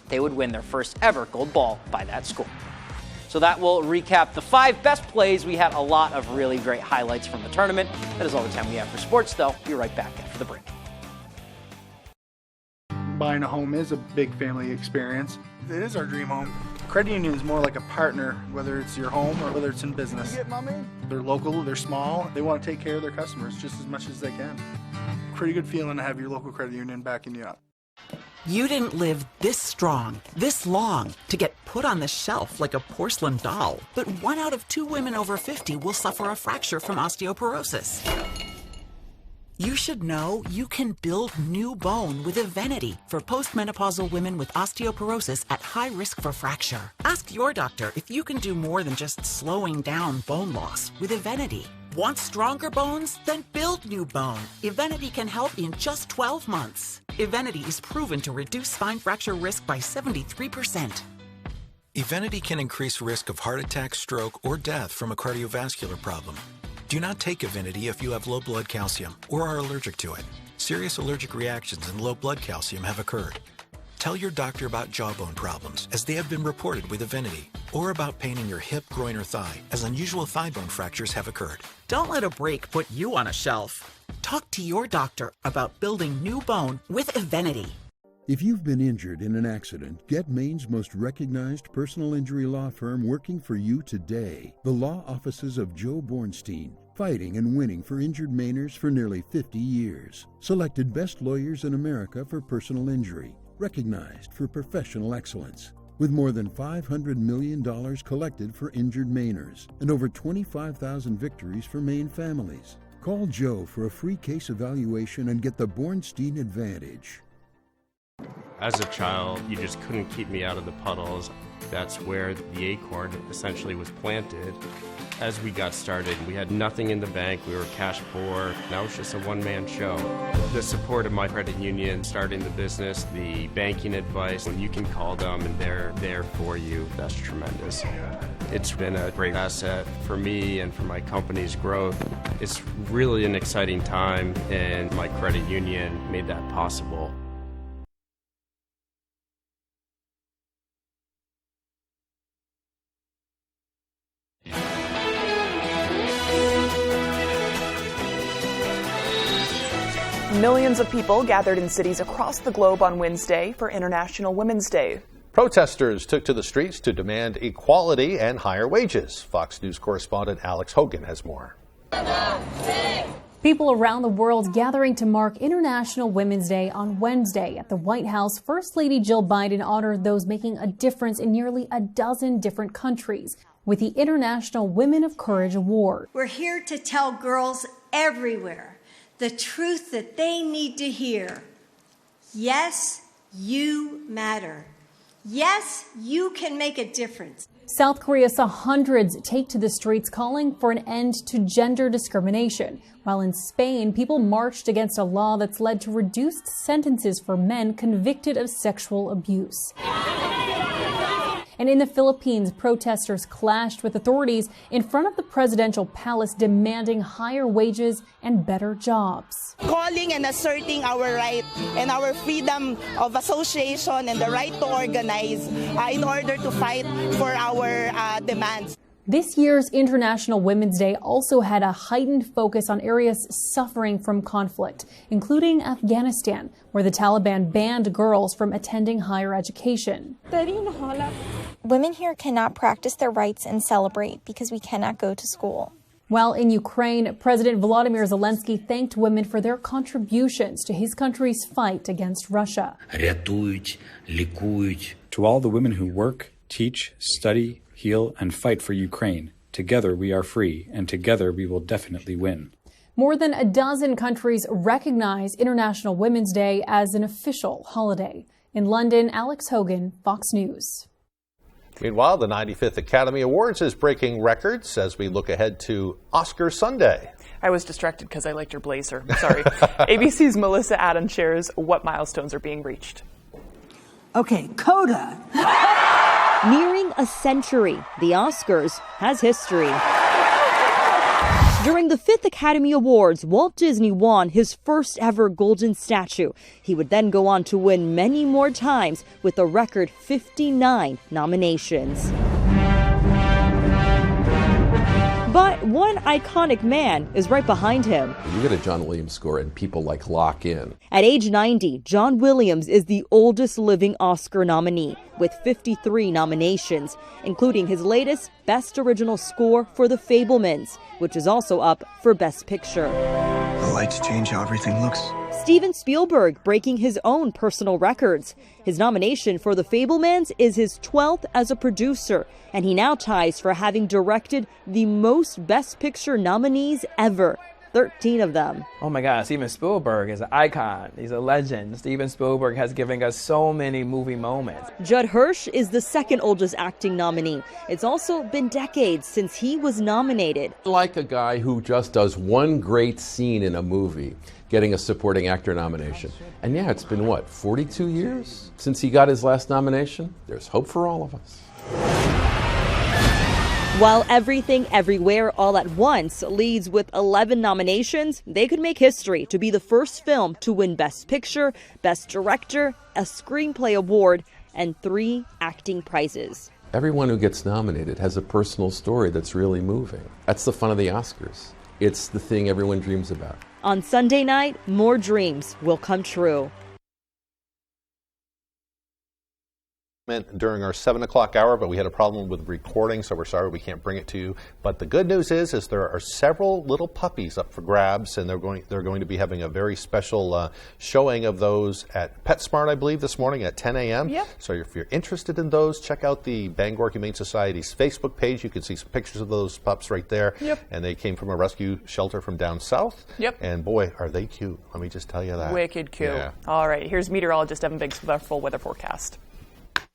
They would win their first ever gold ball by that score. So that will recap the 5 best plays. We had a lot of really great highlights from the tournament. That is all the time we have for sports, though. Be right back after the break. Buying a home is a big family experience. It is our dream home. Credit union is more like a partner, whether it's your home or whether it's in business. They're local, they're small, they want to take care of their customers just as much as they can. Pretty good feeling to have your local credit union backing you up. You didn't live this strong, this long, to get put on the shelf like a porcelain doll. But 1 out of 2 women over 50 will suffer a fracture from osteoporosis. You should know you can build new bone with Evenity for postmenopausal women with osteoporosis at high risk for fracture. Ask your doctor if you can do more than just slowing down bone loss with Evenity. Want stronger bones? Then build new bone. Evenity can help in just 12 months. Evenity is proven to reduce spine fracture risk by 73%. Evenity can increase risk of heart attack, stroke, or death from a cardiovascular problem. Do not take Evenity if you have low blood calcium or are allergic to it. Serious allergic reactions and low blood calcium have occurred. Tell your doctor about jawbone problems, as they have been reported with Evenity, or about pain in your hip, groin, or thigh, as unusual thigh bone fractures have occurred. Don't let a break put you on a shelf. Talk to your doctor about building new bone with Evenity. If you've been injured in an accident, get Maine's most recognized personal injury law firm working for you today. The law offices of Joe Bornstein, fighting and winning for injured Mainers for nearly 50 years. Selected best lawyers in America for personal injury. Recognized for professional excellence. With more than $500 million collected for injured Mainers and over 25,000 victories for Maine families. Call Joe for a free case evaluation and get the Bornstein Advantage. As a child, you just couldn't keep me out of the puddles. That's where the acorn essentially was planted. As we got started, we had nothing in the bank, we were cash poor. Now it's just a one-man show. The support of my credit union, starting the business, the banking advice, and you can call them and they're there for you. That's tremendous. It's been a great asset for me and for my company's growth. It's really an exciting time, and my credit union made that possible. Millions of people gathered in cities across the globe on Wednesday for International Women's Day. Protesters took to the streets to demand equality and higher wages. Fox News correspondent Alex Hogan has more. People around the world gathering to mark International Women's Day on Wednesday. At the White House, First Lady Jill Biden honored those making a difference in nearly a dozen different countries with the International Women of Courage Award. We're here to tell girls everywhere the truth that they need to hear. Yes, you matter. Yes, you can make a difference. South Korea saw hundreds take to the streets calling for an end to gender discrimination, while in Spain, people marched against a law that's led to reduced sentences for men convicted of sexual abuse. And in the Philippines, protesters clashed with authorities in front of the presidential palace demanding higher wages and better jobs. Calling and asserting our right and our freedom of association and the right to organize in order to fight for our demands. This year's International Women's Day also had a heightened focus on areas suffering from conflict, including Afghanistan, where the Taliban banned girls from attending higher education. Women here cannot practice their rights and celebrate because we cannot go to school. While in Ukraine, President Volodymyr Zelensky thanked women for their contributions to his country's fight against Russia. To all the women who work, teach, study, heal, and fight for Ukraine, together we are free, and together we will definitely win. More than a dozen countries recognize International Women's Day as an official holiday. In London, Alex Hogan, Fox News. Meanwhile, the 95th Academy Awards is breaking records as we look ahead to Oscar Sunday. I was distracted because I liked your blazer. Sorry. ABC's Melissa Adams shares what milestones are being reached. Okay, Coda. Nearing a century, the Oscars has history. During the 5th Academy Awards, Walt Disney won his first ever golden statue. He would then go on to win many more times with a record 59 nominations. But one iconic man is right behind him. You get a John Williams score and people lock in. At age 90, John Williams is the oldest living Oscar nominee with 53 nominations, including his latest Best Original Score for The Fabelmans, which is also up for Best Picture. The lights change how everything looks. Steven Spielberg breaking his own personal records. His nomination for The Fabelmans is his 12th as a producer, and he now ties for having directed the most Best Picture nominees ever. 13 of them. Oh my God, Steven Spielberg is an icon. He's a legend. Steven Spielberg has given us so many movie moments. Judd Hirsch is the second oldest acting nominee. It's also been decades since he was nominated. Like a guy who just does one great scene in a movie, getting a supporting actor nomination. And yeah, it's been what, 42 years since he got his last nomination? There's hope for all of us. While Everything Everywhere All at Once leads with 11 nominations, they could make history to be the first film to win Best Picture, Best Director, a Screenplay Award, and 3 acting prizes. Everyone who gets nominated has a personal story that's really moving. That's the fun of the Oscars. It's the thing everyone dreams about. On Sunday night, more dreams will come true. during our 7 o'clock hour, but we had a problem with recording, so we're sorry we can't bring it to you. But the good news is there are several little puppies up for grabs, and they're going to be having a very special showing of those at PetSmart, I believe, this morning at 10 a.m. Yep. So if you're interested in those, check out the Bangor Humane Society's Facebook page. You can see some pictures of those pups right there. Yep. And they came from a rescue shelter from down south. Yep. And boy, are they cute. Let me just tell you that. Wicked cute. Yeah. All right, here's meteorologist Evan Biggs with our full weather forecast.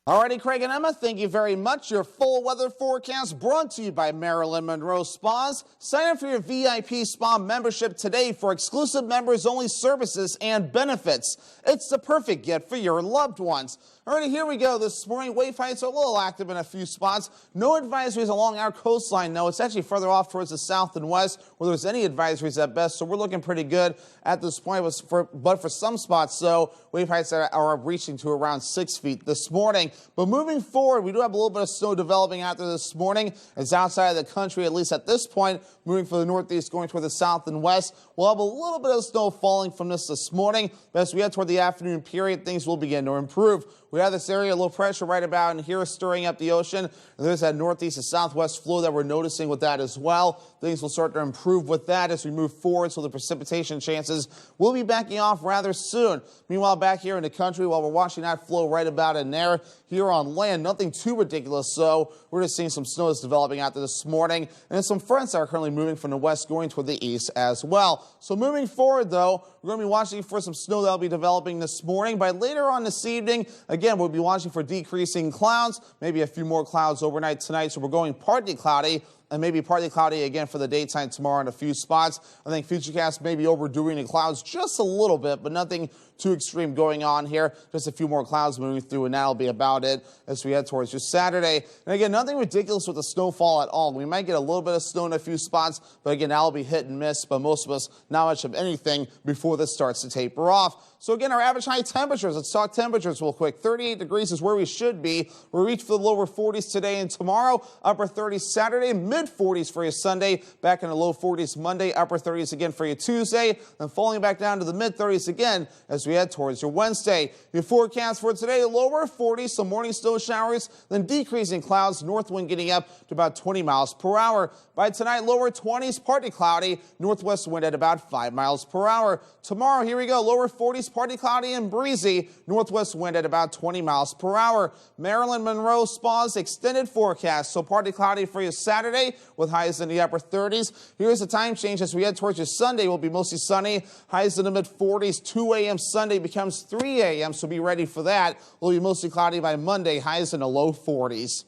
Alrighty, Craig and Emma, thank you very much. Your full weather forecast brought to you by Marilyn Monroe Spas. Sign up for your VIP spa membership today for exclusive members-only services and benefits. It's the perfect gift for your loved ones. Alrighty, here we go. This morning, wave heights are a little active in a few spots. No advisories along our coastline, no. It's actually further off towards the south and west where there's any advisories at best, so we're looking pretty good at this point. But for some spots, so wave heights are reaching to around 6 feet this morning. But moving forward, we do have a little bit of snow developing out there this morning. It's outside of the country, at least at this point. Moving from the northeast, going toward the south and west. We'll have a little bit of snow falling from this morning. But as we head toward the afternoon period, things will begin to improve. We have this area, low pressure right about in here stirring up the ocean. And there's that northeast to southwest flow that we're noticing with that as well. Things will start to improve with that as we move forward, so the precipitation chances will be backing off rather soon. Meanwhile, back here in the country, while we're watching that flow right about in there, here on land, nothing too ridiculous. So we're just seeing some snow that's developing out there this morning. And then some fronts that are currently moving from the west going toward the east as well. So moving forward, though, we're going to be watching for some snow that will be developing this morning. By later on this evening, again, we'll be watching for decreasing clouds, maybe a few more clouds overnight tonight. So we're going partly cloudy and maybe partly cloudy again for the daytime tomorrow in a few spots. I think Futurecast may be overdoing the clouds just a little bit, but nothing too extreme going on here. Just a few more clouds moving through, and that'll be about it as we head towards just Saturday. And again, nothing ridiculous with the snowfall at all. We might get a little bit of snow in a few spots, but again, that'll be hit and miss. But most of us, not much of anything before this starts to taper off. So again, our average high temperatures, let's talk temperatures real quick. 38 degrees is where we should be. We'll reach for the lower 40s today and tomorrow. Upper 30s Saturday, mid 40s for you Sunday. Back in the low 40s Monday, upper 30s again for you Tuesday. Then falling back down to the mid 30s again as we head towards your Wednesday. Your forecast for today, lower 40s, some morning snow showers, then decreasing clouds, north wind getting up to about 20 miles per hour. By tonight, lower 20s, partly cloudy, northwest wind at about 5 miles per hour. Tomorrow, here we go, lower 40s, partly cloudy and breezy, northwest wind at about 20 miles per hour. Marilyn Monroe Spas extended forecast, so partly cloudy for you Saturday with highs in the upper 30s. Here's the time change as we head towards your Sunday. Will be mostly sunny, highs in the mid 40s. 2 a.m. Sunday becomes 3 a.m., so be ready for that. Will be mostly cloudy by Monday, highs in the low 40s.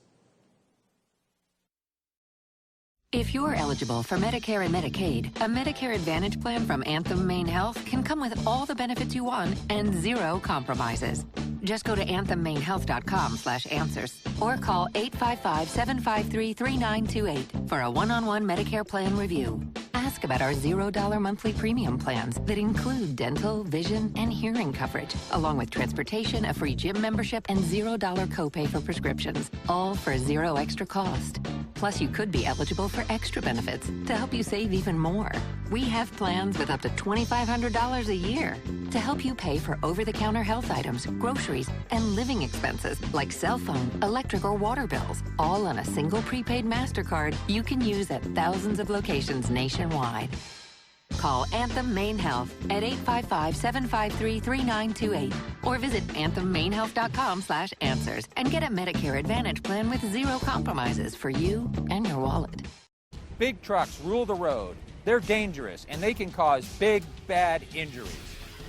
If you're eligible for Medicare and Medicaid, a Medicare Advantage plan from Anthem Maine Health can come with all the benefits you want and zero compromises. Just go to anthemmainehealth.com/answers or call 855-753-3928 for a one-on-one Medicare plan review. Ask about our $0 monthly premium plans that include dental, vision, and hearing coverage, along with transportation, a free gym membership, and $0 copay for prescriptions, all for zero extra cost. Plus, you could be eligible for extra benefits to help you save even more. We have plans with up to $2,500 a year to help you pay for over-the-counter health items, groceries, and living expenses like cell phone, electric, or water bills, all on a single prepaid MasterCard you can use at thousands of locations nationwide. Call Anthem Maine Health at 855-753-3928 or visit anthemmainehealth.com/answers and get a Medicare Advantage plan with zero compromises for you and your wallet. Big trucks rule the road. They're dangerous and they can cause big, bad injuries.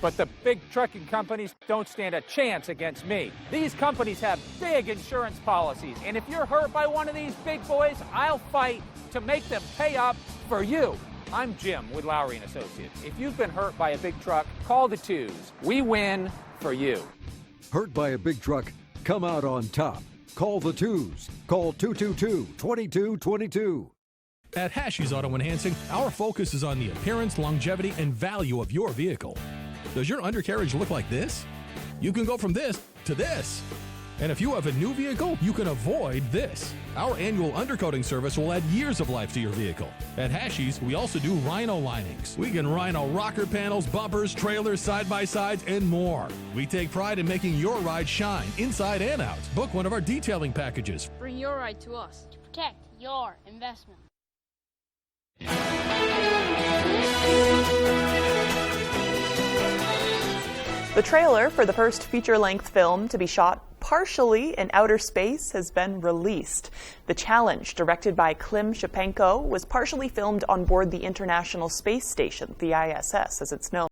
But the big trucking companies don't stand a chance against me. These companies have big insurance policies, and if you're hurt by one of these big boys, I'll fight to make them pay up for you. I'm Jim with Lowry & Associates. If you've been hurt by a big truck, call the twos. We win for you. Hurt by a big truck? Come out on top. Call the twos. Call 222-2222. At Hashi's Auto Enhancing, our focus is on the appearance, longevity, and value of your vehicle. Does your undercarriage look like this? You can go from this to this. And if you have a new vehicle, you can avoid this. Our annual undercoating service will add years of life to your vehicle. At Hashies, we also do Rhino linings. We can Rhino rocker panels, bumpers, trailers, side-by-sides, and more. We take pride in making your ride shine inside and out. Book one of our detailing packages. Bring your ride to us to protect your investment. The trailer for the first feature-length film to be shot partially in outer space has been released. The Challenge, directed by Klim Shipenko, was partially filmed on board the International Space Station, the ISS, as it's known.